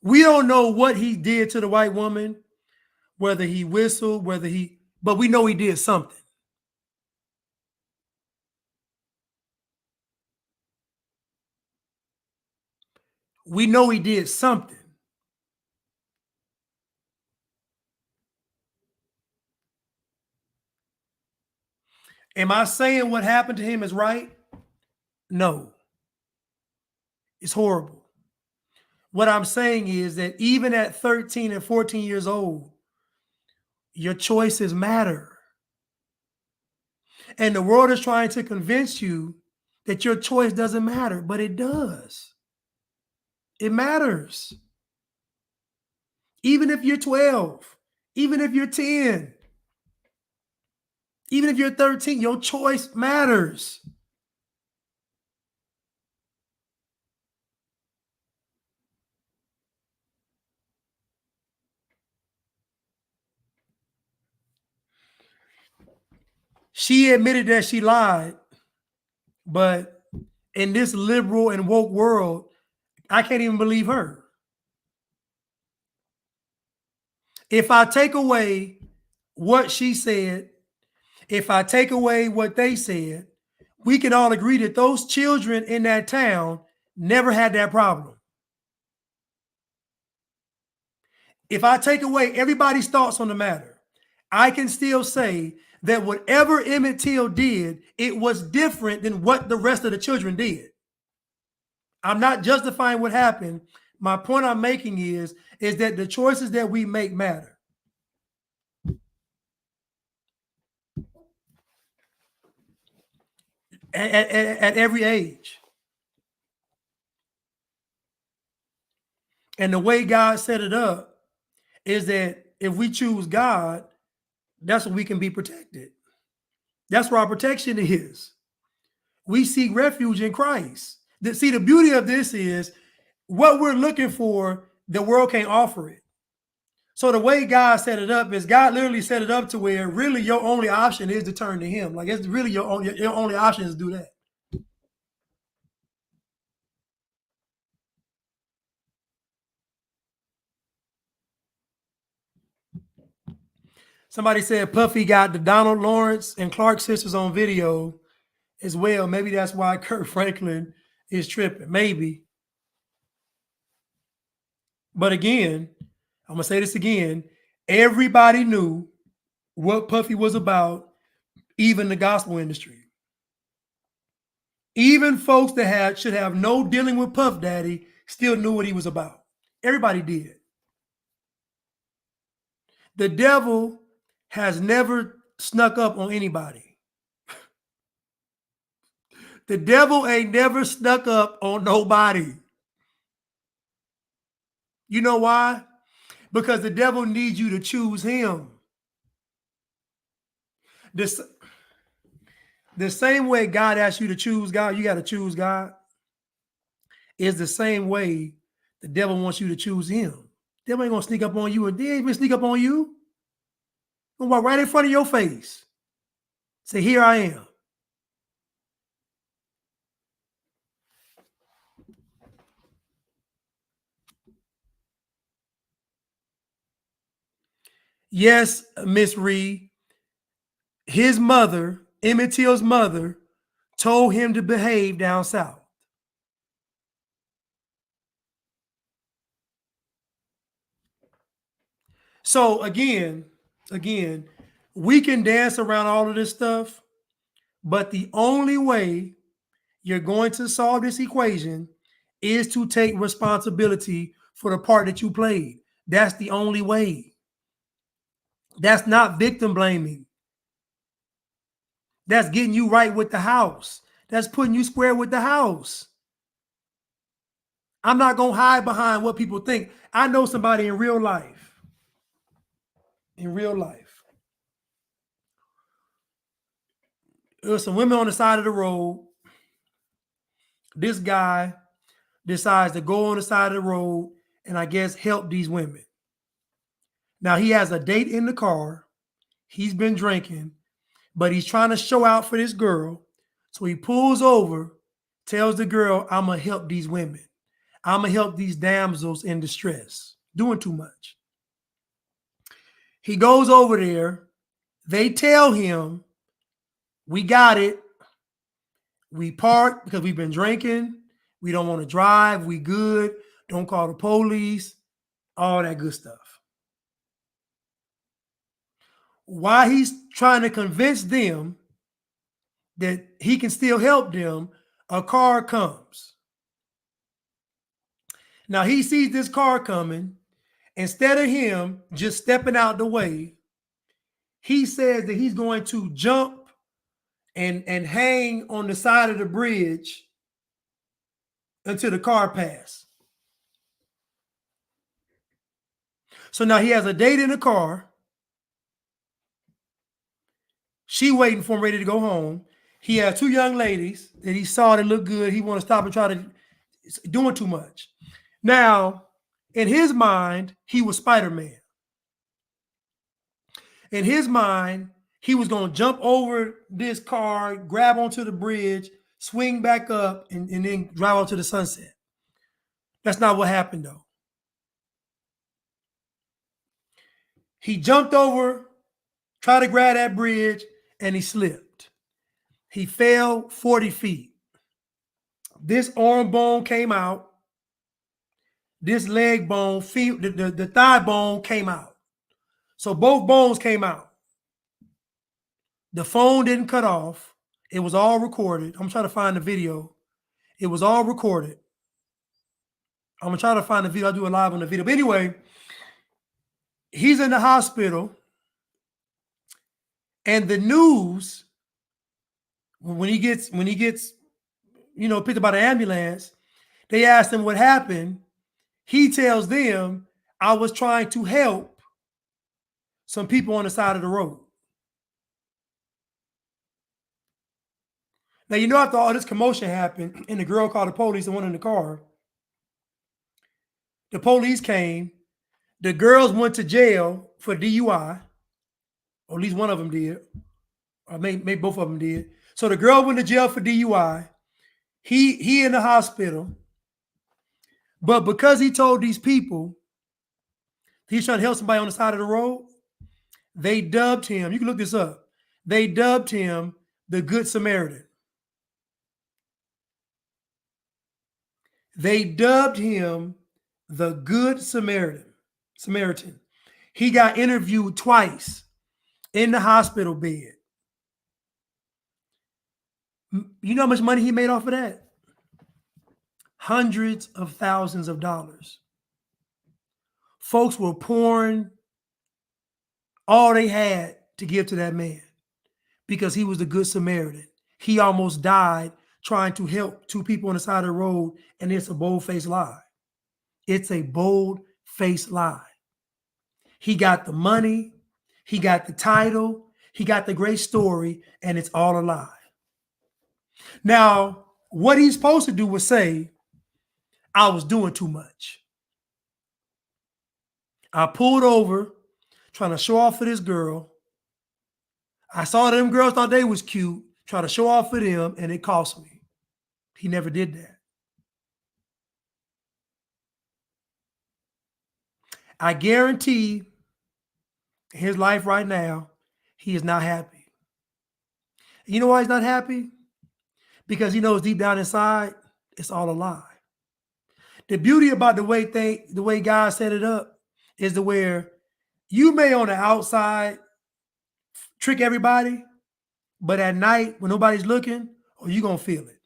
we don't know what he did to the white woman, whether he whistled, but we know he did something. We know he did something. Am I saying what happened to him is right? No. It's horrible. What I'm saying is that even at 13 and 14 years old, your choices matter. And the world is trying to convince you that your choice doesn't matter, but it does. It matters. Even if you're 12, even if you're 10, even if you're 13, your choice matters. She admitted that she lied, but in this liberal and woke world, I can't even believe her. If I take away what she said, if I take away what they said, we can all agree that those children in that town never had that problem. If I take away everybody's thoughts on the matter, I can still say that whatever Emmett Till did, it was different than what the rest of the children did. I'm not justifying what happened. My point I'm making is that the choices that we make matter. At every age. And the way God set it up is that if we choose God, that's when we can be protected. That's where our protection is. We seek refuge in Christ. See, the beauty of this is what we're looking for, the world can't offer it. So the way God set it up is God literally set it up to where really your only option is to turn to him. Like it's really your only option is to do that. Somebody said Puffy got the Donald Lawrence and Clark sisters on video as well. Maybe that's why Kurt Franklin is tripping. Maybe. But again, I'm going to say this again. Everybody knew what Puffy was about, even the gospel industry. Even folks that should have no dealing with Puff Daddy still knew what he was about. Everybody did. The devil has never snuck up on anybody. The devil ain't never snuck up on nobody. You know why? Because the devil needs you to choose him. The same way God asks you to choose God, you got to choose God, is the same way the devil wants you to choose him. The devil ain't going to sneak up on you, and they ain't even sneak up on you. Gonna walk right in front of your face. Say, here I am. Yes, Miss Reed, his mother, Emmett Till's mother, told him to behave down south. So again, we can dance around all of this stuff, but the only way you're going to solve this equation is to take responsibility for the part that you played. That's the only way. That's not victim blaming. That's getting you right with the house. That's putting you square with the house. I'm not going to hide behind what people think. I know somebody in real life. In real life. There were some women on the side of the road. This guy decides to go on the side of the road and I guess help these women. Now he has a date in the car. He's been drinking, but he's trying to show out for this girl. So he pulls over, tells the girl, I'm going to help these women. I'm going to help these damsels in distress. Doing too much. He goes over there. They tell him, we got it. We parked because we've been drinking. We don't want to drive. We good. Don't call the police. All that good stuff. While he's trying to convince them that he can still help them, a car comes. Now he sees this car coming. Instead of him just stepping out the way, he says that he's going to jump and hang on the side of the bridge until the car passes. So now he has a date in the car. She waiting for him, ready to go home. He has two young ladies that he saw that look good. He want to stop and try to doing too much. Now, in his mind, he was Spider-Man. In his mind, he was going to jump over this car, grab onto the bridge, swing back up, and then drive out to the sunset. That's not what happened, though. He jumped over, tried to grab that bridge, and he slipped. He fell 40 feet. This arm bone came out. This leg bone, the thigh bone came out. So both bones came out. The phone didn't cut off. It was all recorded. I'm trying to find the video. It was all recorded. I'm going to try to find the video. I'll do it live on the video. But anyway, he's in the hospital. And the news, when he gets, picked up by the ambulance, they asked him what happened. He tells them, I was trying to help some people on the side of the road. Now, after all this commotion happened and the girl called the police, the one in the car, the police came. The girls went to jail for DUI, or at least one of them did, or maybe both of them did. So the girl went to jail for DUI. He in the hospital. But because he told these people he's trying to help somebody on the side of the road, they dubbed him, you can look this up, they dubbed him the Good Samaritan. They dubbed him the Good Samaritan. He got interviewed twice in the hospital bed. You know how much money he made off of that? Hundreds of thousands of dollars. Folks were pouring all they had to give to that man because he was the Good Samaritan. He almost died trying to help two people on the side of the road, and it's a bold-faced lie. It's a bold-faced lie. He got the money, he got the title, he got the great story, and it's all a lie. Now, what he's supposed to do was say, I was doing too much. I pulled over trying to show off for this girl. I saw them girls thought they was cute, try to show off for them, and it cost me. He never did that. I guarantee his life right now, he is not happy. You know why he's not happy? Because he knows deep down inside, it's all a lie. The beauty about the way God set it up is to where you may on the outside trick everybody, but at night when nobody's looking, you're going to feel it.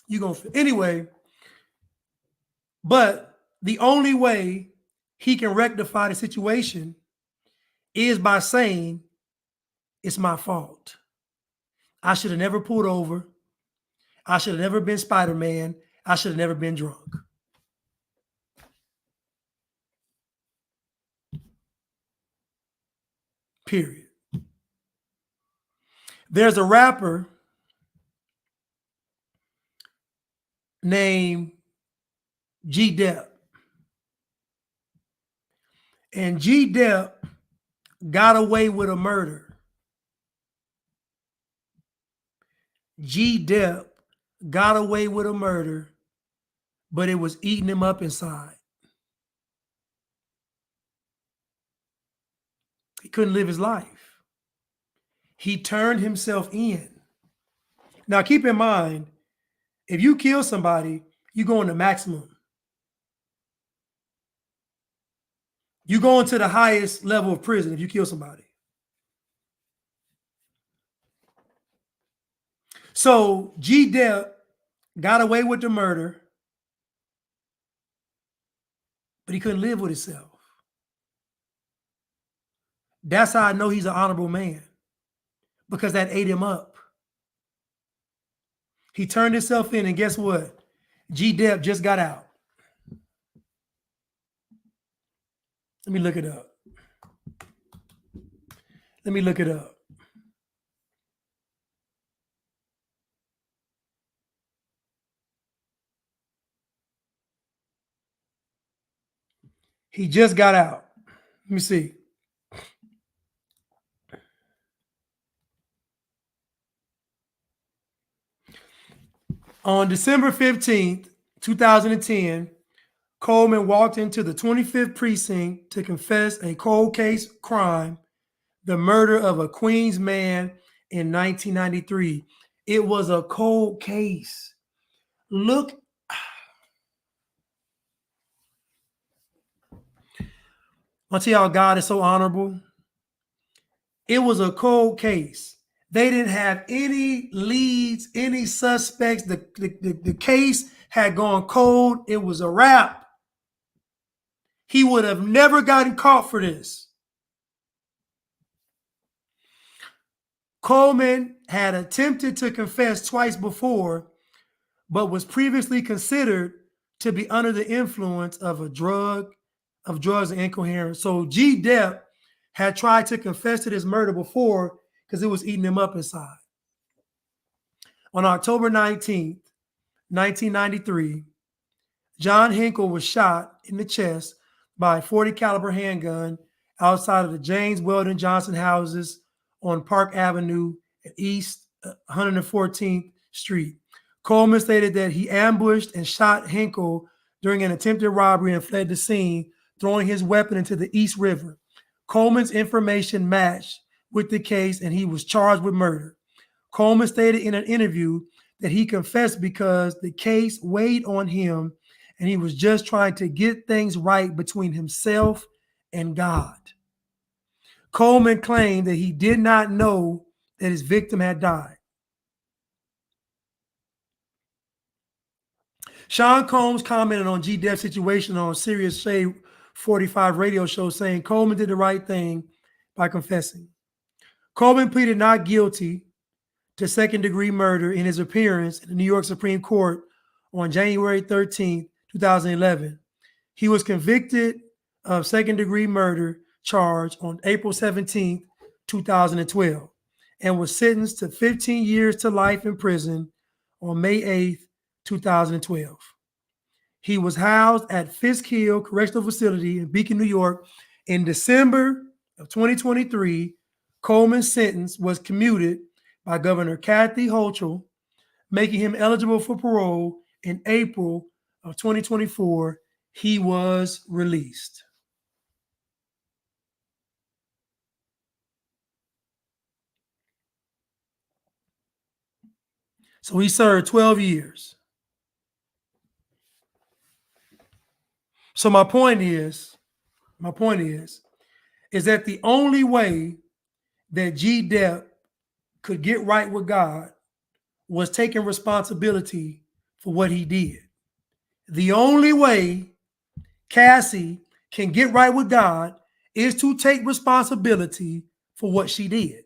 You're going to feel it. Anyway, but the only way he can rectify the situation is by saying, it's my fault. I should have never pulled over. I should have never been Spider-Man. I should have never been drunk. Period. There's a rapper named G-Dep. And G-Dep got away with a murder. G-Dep got away with a murder, but it was eating him up inside. He couldn't live his life. He turned himself in. Now, keep in mind, if you kill somebody, you go into maximum. You go into the highest level of prison if you kill somebody. So G-Dep got away with the murder, he couldn't live with himself. That's how I know he's an honorable man, because that ate him up. He turned himself in, and guess what? G-Dep just got out. Let me look it up. Let me look it up. He just got out. Let me see. On December 15th, 2010, Coleman walked into the 25th precinct to confess a cold case crime, the murder of a Queens man in 1993. It was a cold case. Look, I'll tell y'all, God is so honorable. It was a cold case. They didn't have any leads, any suspects. The case had gone cold. It was a wrap. He would have never gotten caught for this. Coleman had attempted to confess twice before, but was previously considered to be under the influence of drugs and incoherence. So G-Dep had tried to confess to this murder before because it was eating him up inside. On October 19th, 1993, John Hinkle was shot in the chest by a .40 caliber handgun outside of the James Weldon Johnson houses on Park Avenue at East 114th Street. Coleman stated that he ambushed and shot Hinkle during an attempted robbery and fled the scene, throwing his weapon into the East River. Coleman's information matched with the case, and he was charged with murder. Coleman stated in an interview that he confessed because the case weighed on him and he was just trying to get things right between himself and God. Coleman claimed that he did not know that his victim had died. Sean Combs commented on G-Dep's situation on Sirius Shade 45 radio show, saying Coleman did the right thing by confessing. Coleman pleaded not guilty to second-degree murder in his appearance in the New York Supreme Court on January 13, 2011. He was convicted of second-degree murder charge on April 17, 2012, and was sentenced to 15 years to life in prison on May 8, 2012. He was housed at Fisk Hill Correctional Facility in Beacon, New York. In December of 2023, Coleman's sentence was commuted by Governor Kathy Hochul, making him eligible for parole. In April of 2024, he was released. So he served 12 years. So my point is that the only way that G-Dep could get right with God was taking responsibility for what he did. The only way Cassie can get right with God is to take responsibility for what she did.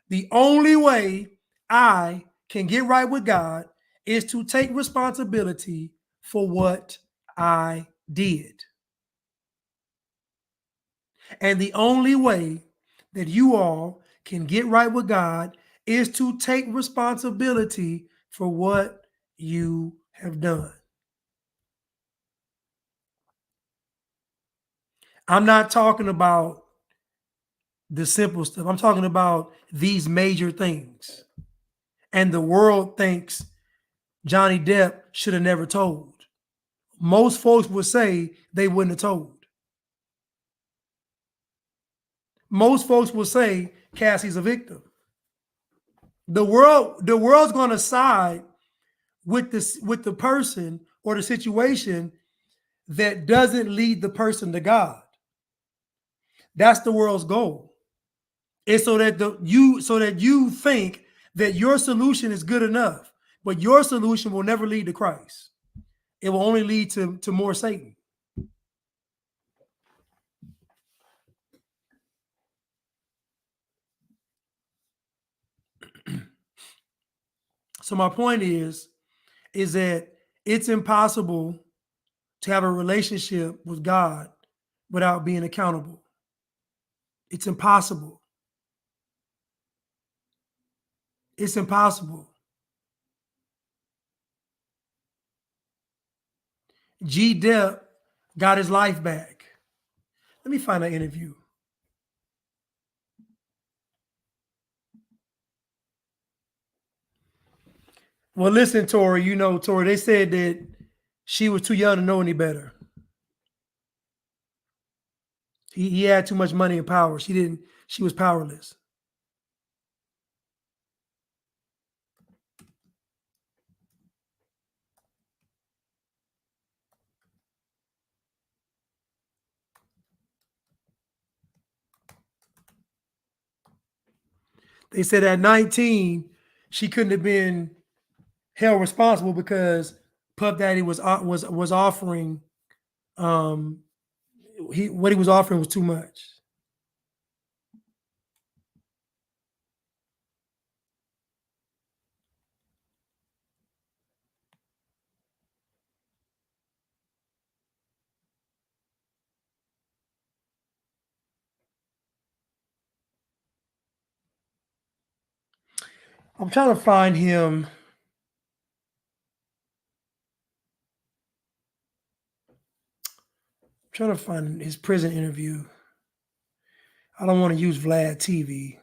The only way I can get right with God is to take responsibility for what I did. And the only way that you all can get right with God is to take responsibility for what you have done. I'm not talking about the simple stuff. I'm talking about these major things. And the world thinks Johnny Depp should have never told. Most folks would say they wouldn't have told. Most folks will say Cassie's a victim. The world's going to side with the person or the situation that doesn't lead the person to God. That's the world's goal. It's so that you think that your solution is good enough, but your solution will never lead to Christ. It will only lead to more Satan. So my point is that it's impossible to have a relationship with God without being accountable. It's impossible. It's impossible. G. Depp got his life back. Let me find that interview. Well, listen, Tori, Tori, they said that she was too young to know any better. He had too much money and power. She was powerless. They said at 19, she couldn't have been held responsible because Puff Daddy was offering what he was offering was too much. I'm trying to find him. I'm trying to find his prison interview. I don't want to use Vlad TV.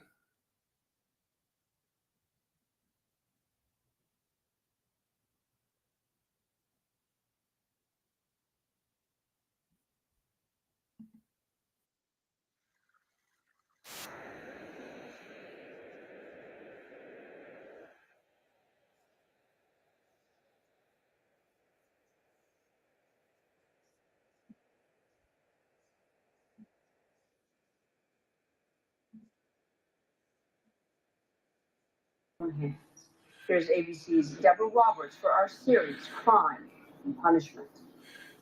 Here's ABC's Deborah Roberts for our series, Crime and Punishment.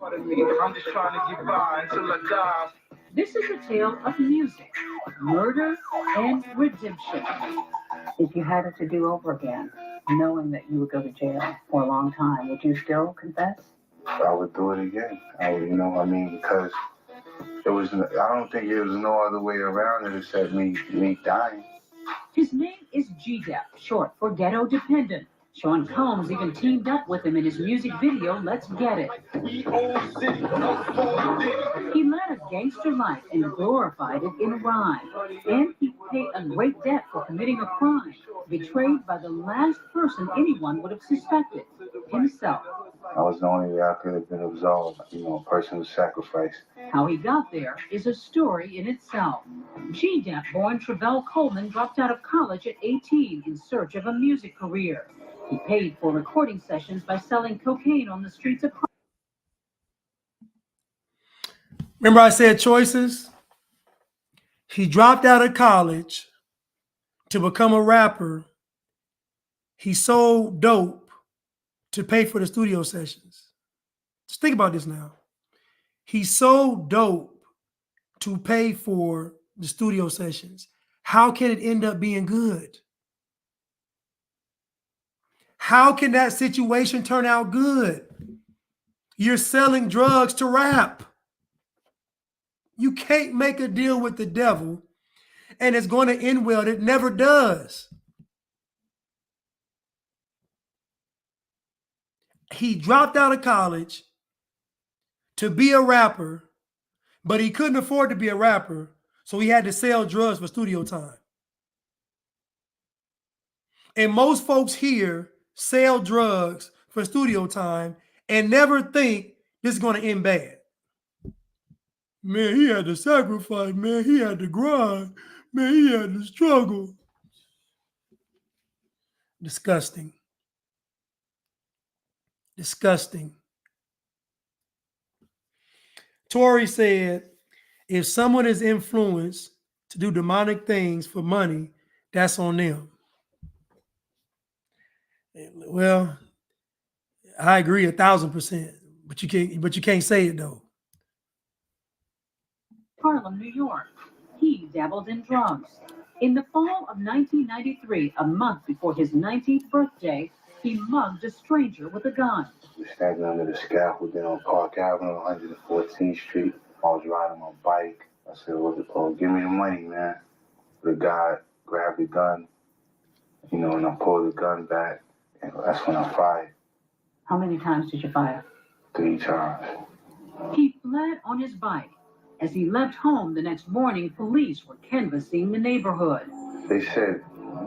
I'm just trying to get by until I die. This is a tale of music, murder, and redemption. If you had it to do over again, knowing that you would go to jail for a long time, would you still confess? I would do it again. Because I don't think there was no other way around it except me dying. His name is G-Dep, short for Ghetto Dependent. Sean Combs even teamed up with him in his music video, Let's Get It. He led a gangster life and glorified it in rhyme. And he paid a great debt for committing a crime, betrayed by the last person anyone would have suspected, himself. I was the only way I could have been absolved, a person of sacrifice. How he got there is a story in itself. G-Dep, born Travell Coleman, dropped out of college at 18 in search of a music career. He paid for recording sessions by selling cocaine on the streets of. Remember I said choices? He dropped out of college to become a rapper. He sold dope to pay for the studio sessions. Just think about this now. He sold dope to pay for the studio sessions. How can it end up being good? How can that situation turn out good? You're selling drugs to rap. You can't make a deal with the devil and it's going to end well. It never does. He dropped out of college to be a rapper, but he couldn't afford to be a rapper, so he had to sell drugs for studio time. And most folks here sell drugs for studio time and never think this is going to end bad. Man, he had to sacrifice. Man, he had to grind. Man, he had to struggle. Disgusting. Disgusting. Tori said, if someone is influenced to do demonic things for money, that's on them. Well, I agree 1,000%, but you can't say it though. Harlem, New York. He dabbled in drugs. In the fall of 1993, a month before his 19th birthday, he mugged a stranger with a gun. Standing under the scaffolding on Park Avenue, 114th Street. I was riding my bike. I said, "Oh, give me the money, man." The guy grabbed the gun, and I pulled the gun back, and that's when I fired. How many times did you fire? 3 times. He fled on his bike. As he left home the next morning, police were canvassing the neighborhood. They said,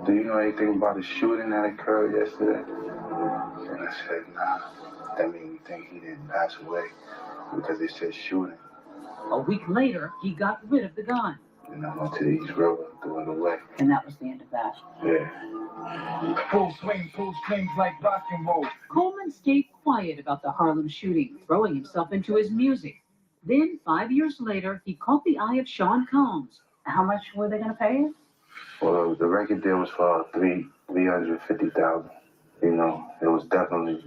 "Do you know anything about the shooting that occurred yesterday?" And I said, "Nah." That made me think he didn't pass away because they said shooting. A week later, he got rid of the gun. And I went to the East River, threw it away. And that was the end of that. Yeah. Full swings like rock and roll. Coleman stayed quiet about the Harlem shooting, throwing himself into his music. Then, 5 years later, he caught the eye of Sean Combs. How much were they going to pay you? Well, the record deal was for $350,000. It was definitely,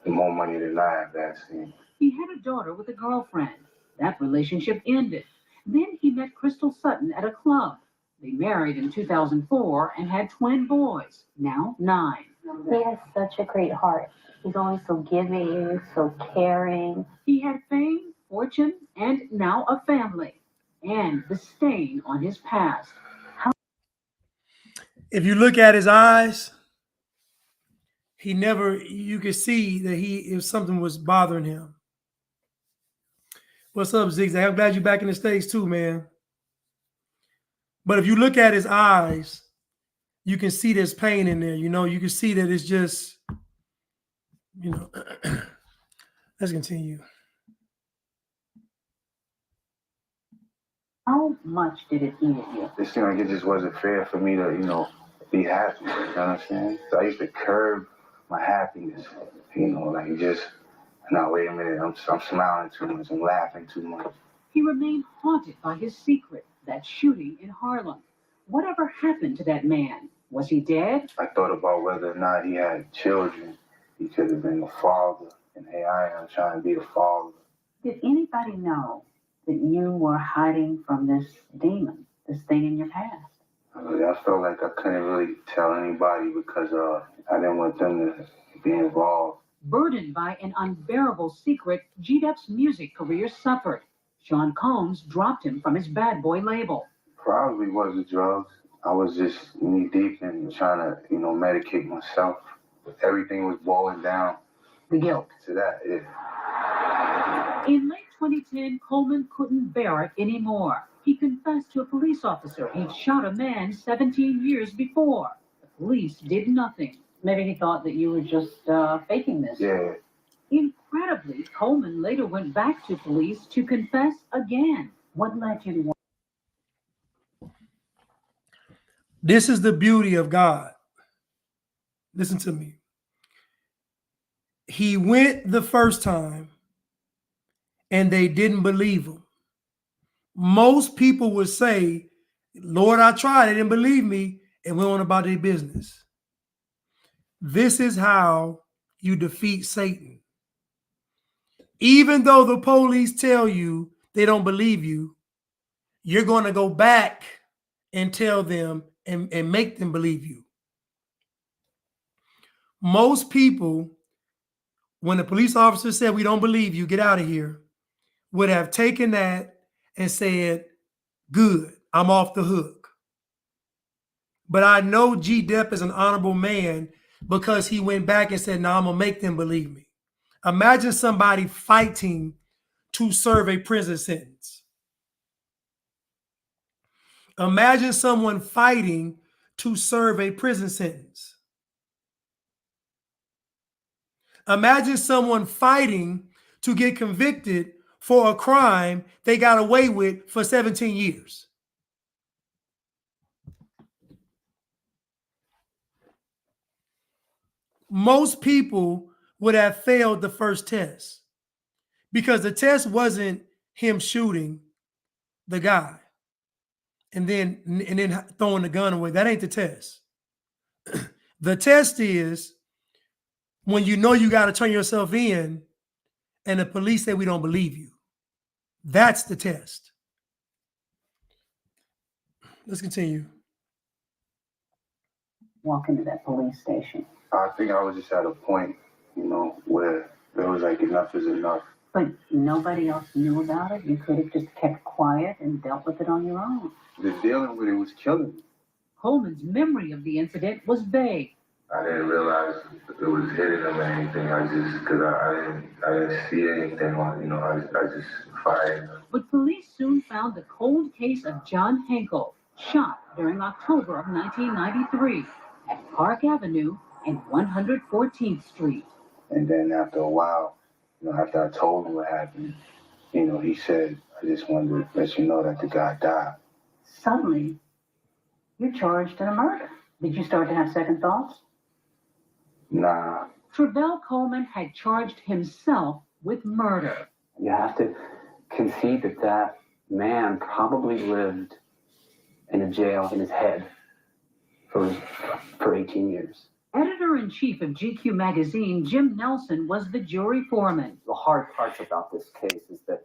more money than I had seen. He had a daughter with a girlfriend. That relationship ended. Then he met Crystal Sutton at a club. They married in 2004 and had twin boys, now 9. He has such a great heart. He's always so giving, so caring. He had fame, fortune, and now a family. And the stain on his past. If you look at his eyes, you could see that if something was bothering him. What's up, Zigzag? I'm glad you're back in the States too, man. But if you look at his eyes, you can see there's pain in there. You can see that it's just, let's continue. How much did it eat at you? It seemed like it just wasn't fair for me to, be happy. You know what I'm saying? So I used to curb my happiness. Now, wait a minute, I'm smiling too much, I'm laughing too much. He remained haunted by his secret, that shooting in Harlem. Whatever happened to that man? Was he dead? I thought about whether or not he had children. He could have been a father. And here I am trying to be a father. Did anybody know that you were hiding from this demon, this thing in your past? I felt like I couldn't really tell anybody because I didn't want them to be involved. Burdened by an unbearable secret, G-Dep's music career suffered. Sean Combs dropped him from his bad boy label. Probably was the drugs. I was just knee deep in trying to, medicate myself. Everything was boiling down. The guilt. To that, yeah. In late 2010, Coleman couldn't bear it anymore. He confessed to a police officer he'd shot a man 17 years before. The police did nothing. Maybe he thought that you were just faking this. Yeah. Incredibly, Coleman later went back to police to confess again. What led you to... This is the beauty of God. Listen to me. He went the first time and they didn't believe him. Most people would say, "Lord, I tried. They didn't believe me," and went on about their business. This is how you defeat Satan. Even though the police tell you they don't believe you, you're going to go back and tell them and make them believe you. Most people, when the police officer said, "We don't believe you, get out of here," would have taken that and said, "Good, I'm off the hook." But I know G. Depp is an honorable man because he went back and said, "No, I'm going to make them believe me." Imagine somebody fighting to serve a prison sentence. Imagine someone fighting to serve a prison sentence. Imagine someone fighting to get convicted for a crime they got away with for 17 years. Most people would have failed the first test because the test wasn't him shooting the guy and then throwing the gun away. That ain't the test. The test is when you know you got to turn yourself in and the police say, "We don't believe you." That's the test. Let's continue. walk into that police station? I think I was just at a point, where there was like enough is enough. But nobody else knew about it? You could have just kept quiet and dealt with it on your own. The dealing with it was killing me. Coleman's memory of the incident was vague. I didn't realize it was hitting him or anything. Because I didn't see anything on, I just fired. But police soon found the cold case of John Henkel, shot during October of 1993 at Park Avenue and 114th Street. And then after a while, after I told him what happened, he said, I just wanted to let you know that the guy died. Suddenly, you're charged in a murder. Did you start to have second thoughts? Nah. Travell Coleman had charged himself with murder. You have to concede that that man probably lived in a jail in his head for 18 years. Editor-in-chief of GQ magazine, Jim Nelson, was the jury foreman. The hard parts about this case is that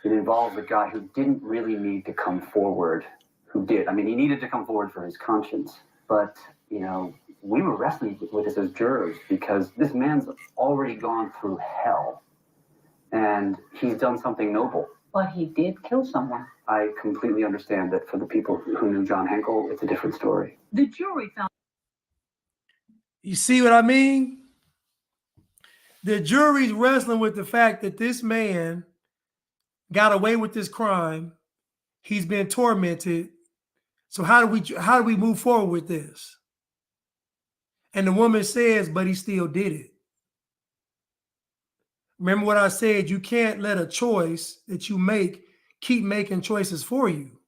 it involved a guy who didn't really need to come forward, who did. I mean, he needed to come forward for his conscience, but, we were wrestling with this as jurors because this man's already gone through hell and he's done something noble. But he did kill someone. I completely understand that for the people who knew John Henkel, it's a different story. The jury found. You see what I mean? The jury's wrestling with the fact that this man got away with this crime. He's been tormented. So how do we move forward with this? And the woman says, but he still did it. Remember what I said, you can't let a choice that you make keep making choices for you.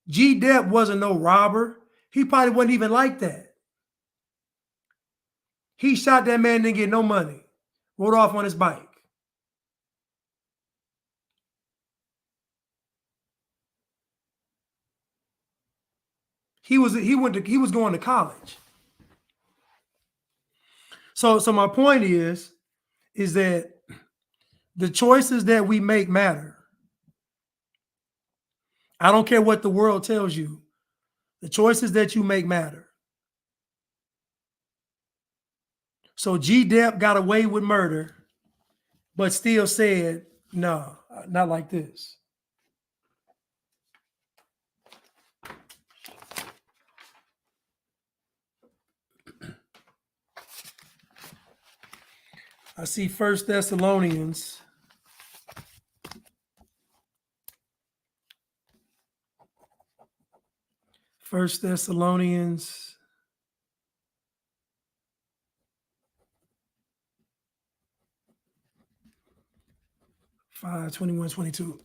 G. Depp wasn't no robber. He probably wasn't even like that. He shot that man, didn't get no money. Rode off on his bike. He was going to college. So my point is that the choices that we make matter. I don't care what the world tells you. The choices that you make matter. So G. Depp got away with murder, but still said, no, not like this. I see 1 Thessalonians. First Thessalonians 5:21-22.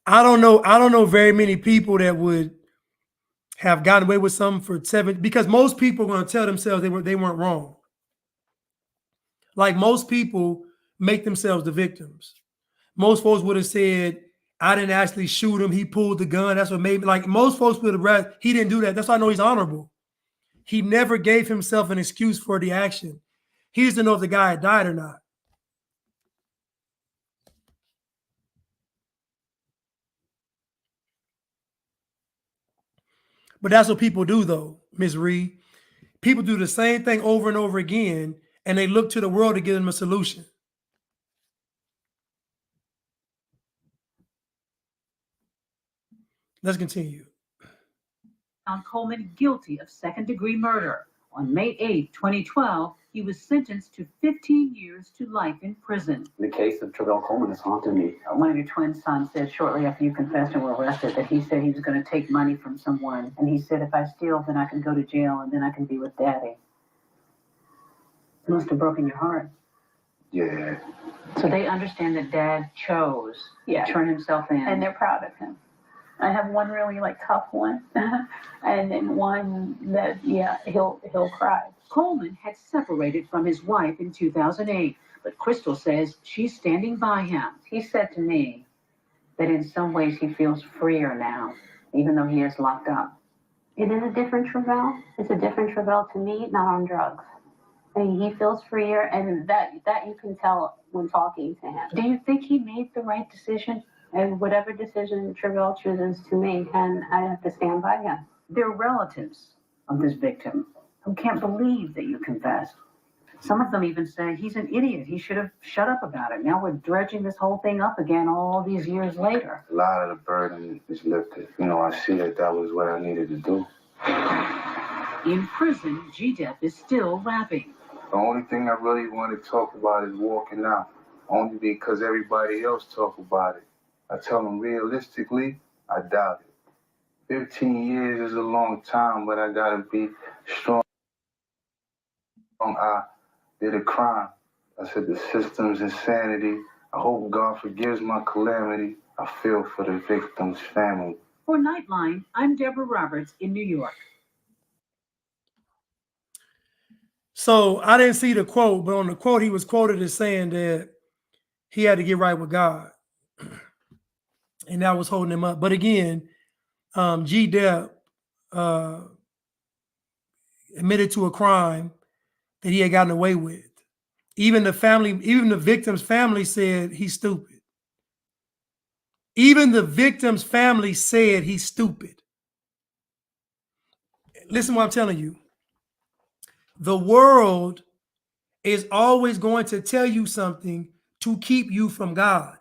I don't know very many people that would have gotten away with something for 7, because most people are going to tell themselves they weren't wrong. Like most people make themselves the victims. Most folks would have said, I didn't actually shoot him. He pulled the gun. That's what made me. Like most folks would have, he didn't do that. That's why I know he's honorable. He never gave himself an excuse for the action. He doesn't know if the guy had died or not. But that's what people do, though, Ms. Reed. People do the same thing over and over again, and they look to the world to give them a solution. Let's continue. Found Coleman guilty of second-degree murder. On May 8, 2012, he was sentenced to 15 years to life in prison. The case of Travell Coleman has haunted me. One of your twin sons said shortly after you confessed and were arrested that he said he was going to take money from someone. And he said, if I steal, then I can go to jail and then I can be with Daddy. It must have broken your heart. Yeah. So they understand that Dad chose to turn himself in. And they're proud of him. I have one really tough one, and then one that he'll cry. Coleman had separated from his wife in 2008, but Crystal says she's standing by him. He said to me that in some ways he feels freer now, even though he is locked up. It is a different Travell. It's a different Travell to me, not on drugs. And he feels freer, and that you can tell when talking to him. Do you think he made the right decision? And whatever decision Travell chooses to make, and I have to stand by him. They're relatives of this victim who can't believe that you confessed. Some of them even say he's an idiot. He should have shut up about it. Now we're dredging this whole thing up again all these years later. A lot of the burden is lifted. You know, I see that that was what I needed to do. In prison, G-Dep is still rapping. The only thing I really want to talk about is walking out. Only because everybody else talk about it. I tell them realistically, I doubt it. 15 years is a long time, but I gotta be strong. I did a crime. I said the system's insanity. I hope God forgives my calamity. I feel for the victim's family. For Nightline, I'm Deborah Roberts in New York. So I didn't see the quote, but on the quote, he was quoted as saying that he had to get right with God. And that was holding him up. But again, G-Dep admitted to a crime that he had gotten away with. Even the family, even the victim's family said he's stupid. Even the victim's family said he's stupid. Listen what I'm telling you. The world is always going to tell you something to keep you from God.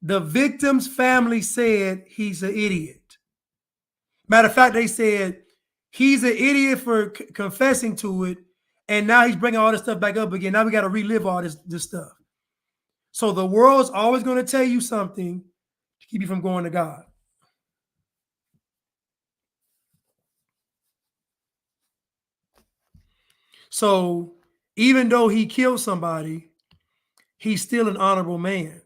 The victim's family said he's an idiot. Matter of fact, they said he's an idiot for confessing to it, and now he's bringing all this stuff back up again. Now we got to relive all this stuff. So the world's always going to tell you something to keep you from going to God. So even though he killed somebody, he's still an honorable man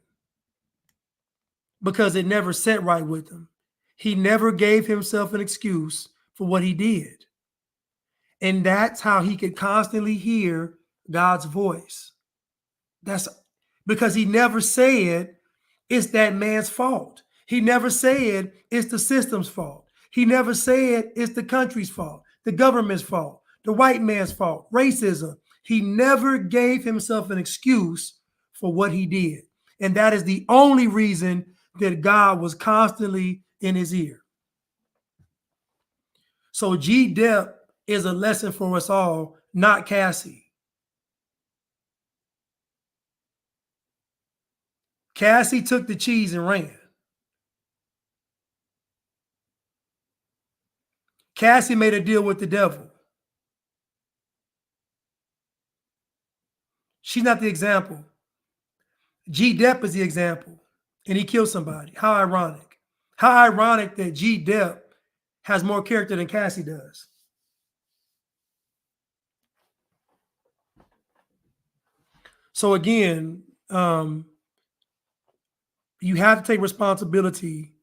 because it never set right with him. He never gave himself an excuse for what he did. And that's how he could constantly hear God's voice. That's because he never said it's that man's fault. He never said it's the system's fault. He never said it's the country's fault, the government's fault, the white man's fault, racism. He never gave himself an excuse for what he did. And that is the only reason that God was constantly in his ear. So G-Dep is a lesson for us all, not Cassie. Cassie took the cheese and ran. Cassie made a deal with the devil. She's not the example. G-Dep is the example, and he killed somebody. How ironic. How ironic that G-Dep has more character than Cassie does. So again, you have to take responsibility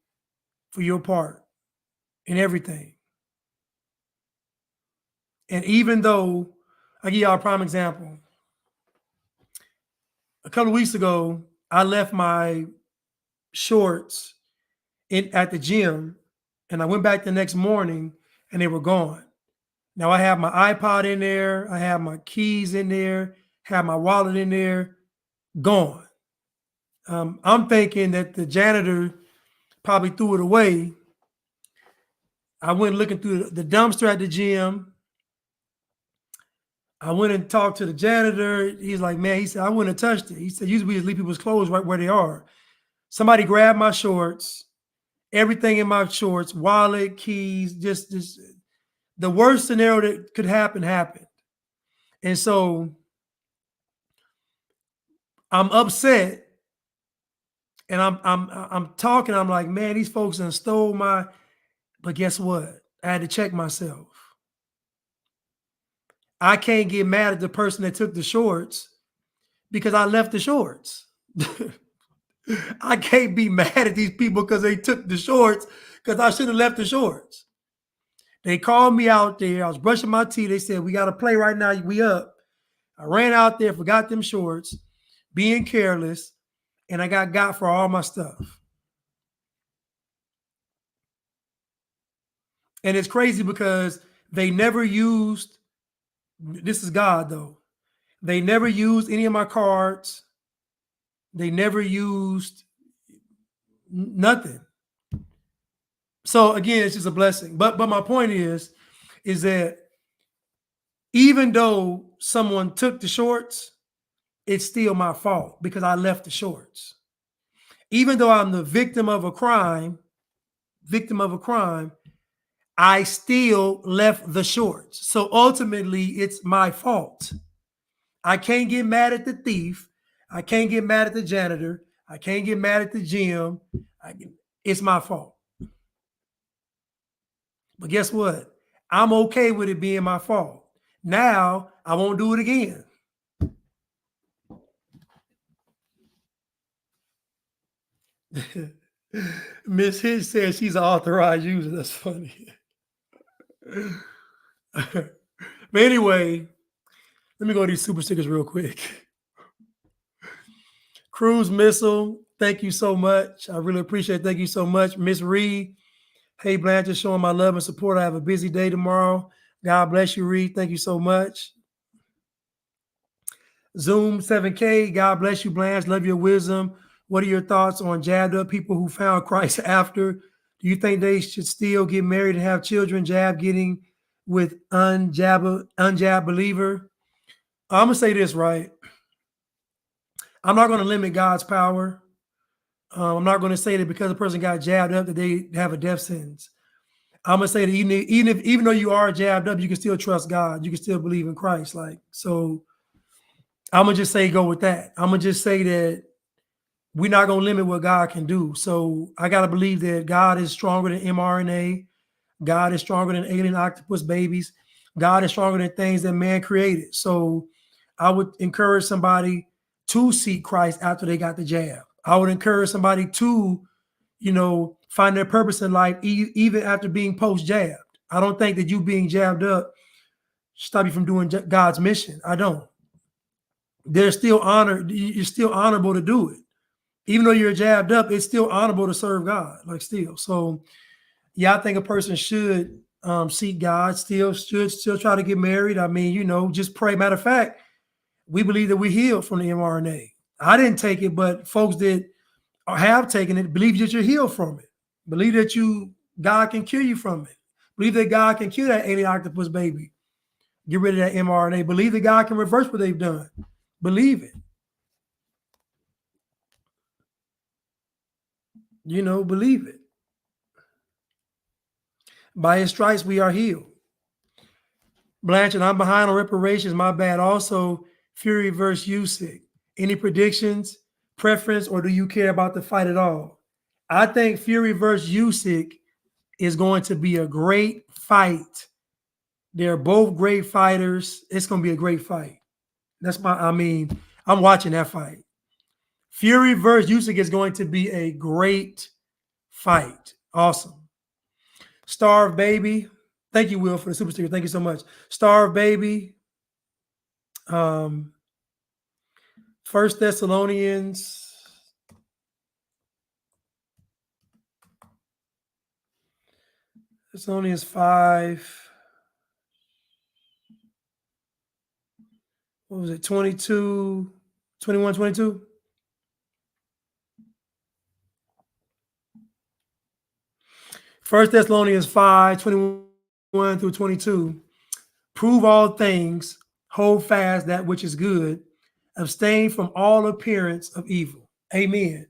for your part in everything. And even though, I give y'all a prime example. A couple of weeks ago, I left my shorts at the gym, and I went back the next morning, and they were gone. Now I have my iPod in there, I have my keys in there, have my wallet in there, gone. I'm thinking that the janitor probably threw it away. I went looking through the dumpster at the gym. I went and talked to the janitor. He's like, man, he said, I wouldn't have touched it. He said, usually we just leave people's clothes right where they are. Somebody grabbed my shorts, everything in my shorts, wallet, keys, just the worst scenario that could happen happened. And so I'm upset. And I'm talking, I'm like, man, these folks done stole my, but guess what? I had to check myself. I can't get mad at the person that took the shorts because I left the shorts. I can't be mad at these people because they took the shorts because I should have left the shorts. They called me out there. I was brushing my teeth. They said, we got to play right now. We up. I ran out there, forgot them shorts, being careless, and I got for all my stuff. And it's crazy because they never used, this is God though, they never used any of my cards. They never used Nothing. So again, it's just a blessing. But my point is that even though someone took the shorts, it's still my fault because I left the shorts. Even though I'm the victim of a crime, I still left the shorts. So ultimately, it's my fault. I can't get mad at the thief. I can't get mad at the janitor. I can't get mad at the gym. It's my fault. But guess what? I'm okay with it being my fault. Now, I won't do it again. Miss Hitch says she's an authorized user. That's funny. But anyway, let me go to these super stickers real quick. Cruise Missile, thank you so much. I really appreciate it. Thank you so much. Miss Reed, hey, Blanche, showing my love and support. I have a busy day tomorrow. God bless you, Reed. Thank you so much. Zoom 7K, God bless you, Blanche. Love your wisdom. What are your thoughts on jabbed up people who found Christ after? Do you think they should still get married and have children? Jab getting with unjabbed believer? I'm going to say this, right? I'm not going to limit God's power. I'm not going to say that because a person got jabbed up that they have a death sentence. I'm going to say that even though you are jabbed up, you can still trust God. You can still believe in Christ. So I'm going to just say go with that. I'm going to just say that we're not going to limit what God can do. So I got to believe that God is stronger than mRNA. God is stronger than alien octopus babies. God is stronger than things that man created. So I would encourage somebody to seek Christ after they got the jab. I would encourage somebody to, find their purpose in life even after being post-jabbed. I don't think that you being jabbed up stop you from doing God's mission. I don't. There's still honor. You're still honorable to do it. Even though you're jabbed up, it's still honorable to serve God, still. So, yeah, I think a person should seek God, should try to get married. I mean, just pray. Matter of fact, we believe that we're healed from the mRNA. I didn't take it, but folks that have taken it believe that you're healed from it. Believe that God can cure you from it. Believe that God can cure that alien octopus baby. Get rid of that mRNA. Believe that God can reverse what they've done. Believe it. Believe it. By his stripes, we are healed. Blanchard, I'm behind on reparations. My bad. Also, Fury versus Usyk. Any predictions, preference, or do you care about the fight at all? I think Fury versus Usyk is going to be a great fight. They're both great fighters. It's going to be a great fight. I'm watching that fight. Fury versus Usyk is going to be a great fight. Awesome. Starve Baby. Thank you, Will, for the super sticker. Thank you so much. Starve Baby. 1 Thessalonians. Thessalonians 5. What was it? 22, 21, 22? First Thessalonians 5, 21 through 22. Prove all things, hold fast that which is good, abstain from all appearance of evil. Amen.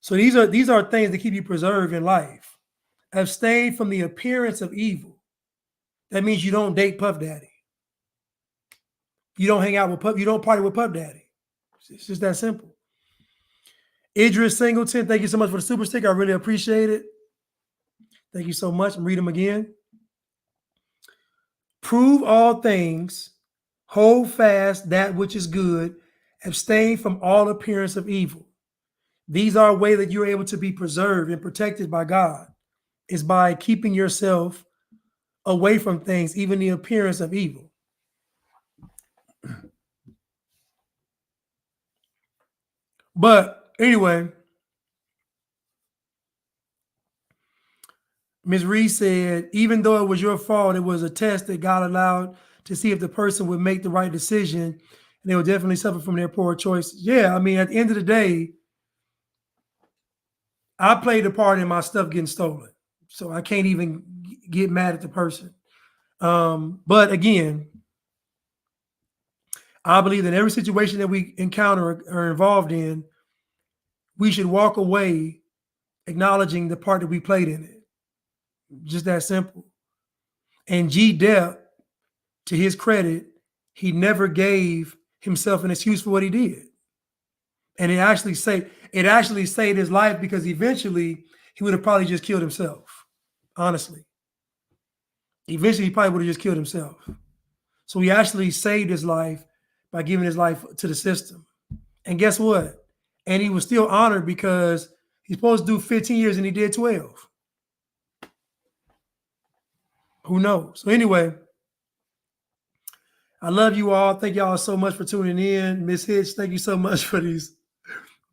So these are things that keep you preserved in life. Abstain from the appearance of evil. That means you don't date Puff Daddy. You don't hang out with Puff. You don't party with Puff Daddy. It's just that simple. Idris Singleton, thank you so much for the super sticker. I really appreciate it. Thank you so much. Read them again. Prove all things, hold fast that which is good, abstain from all appearance of evil. These are a way that you're able to be preserved and protected by God, is by keeping yourself away from things, even the appearance of evil. But anyway, Ms. Reed said, even though it was your fault, it was a test that God allowed to see if the person would make the right decision, and they would definitely suffer from their poor choices. Yeah, I mean, at the end of the day, I played a part in my stuff getting stolen. So I can't even get mad at the person. But again, I believe that every situation that we encounter or are involved in, we should walk away acknowledging the part that we played in it. Just that simple. And G-Dep, to his credit, he never gave himself an excuse for what he did. And it actually saved his life, because eventually he would have probably just killed himself. Honestly. Eventually he probably would have just killed himself. So he actually saved his life by giving his life to the system. And guess what? And he was still honored, because he's supposed to do 15 years and he did 12. Who knows? So anyway, I love you all. Thank y'all so much for tuning in. Miss Hitch, thank you so much for these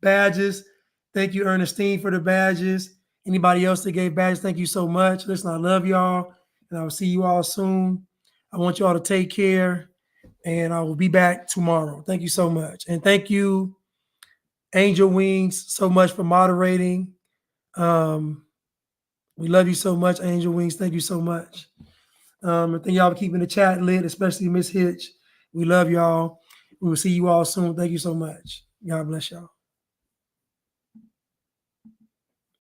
badges. Thank you, Ernestine, for the badges. Anybody else that gave badges, thank you so much. Listen, I love y'all, and I will see you all soon. I want y'all to take care, and I will be back tomorrow. Thank you so much. And thank you, Angel Wings, so much for moderating. We love you so much, Angel Wings. Thank you so much. I think y'all for keeping the chat lit, especially Miss Hitch. We love y'all. We will see you all soon. Thank you so much. God bless y'all.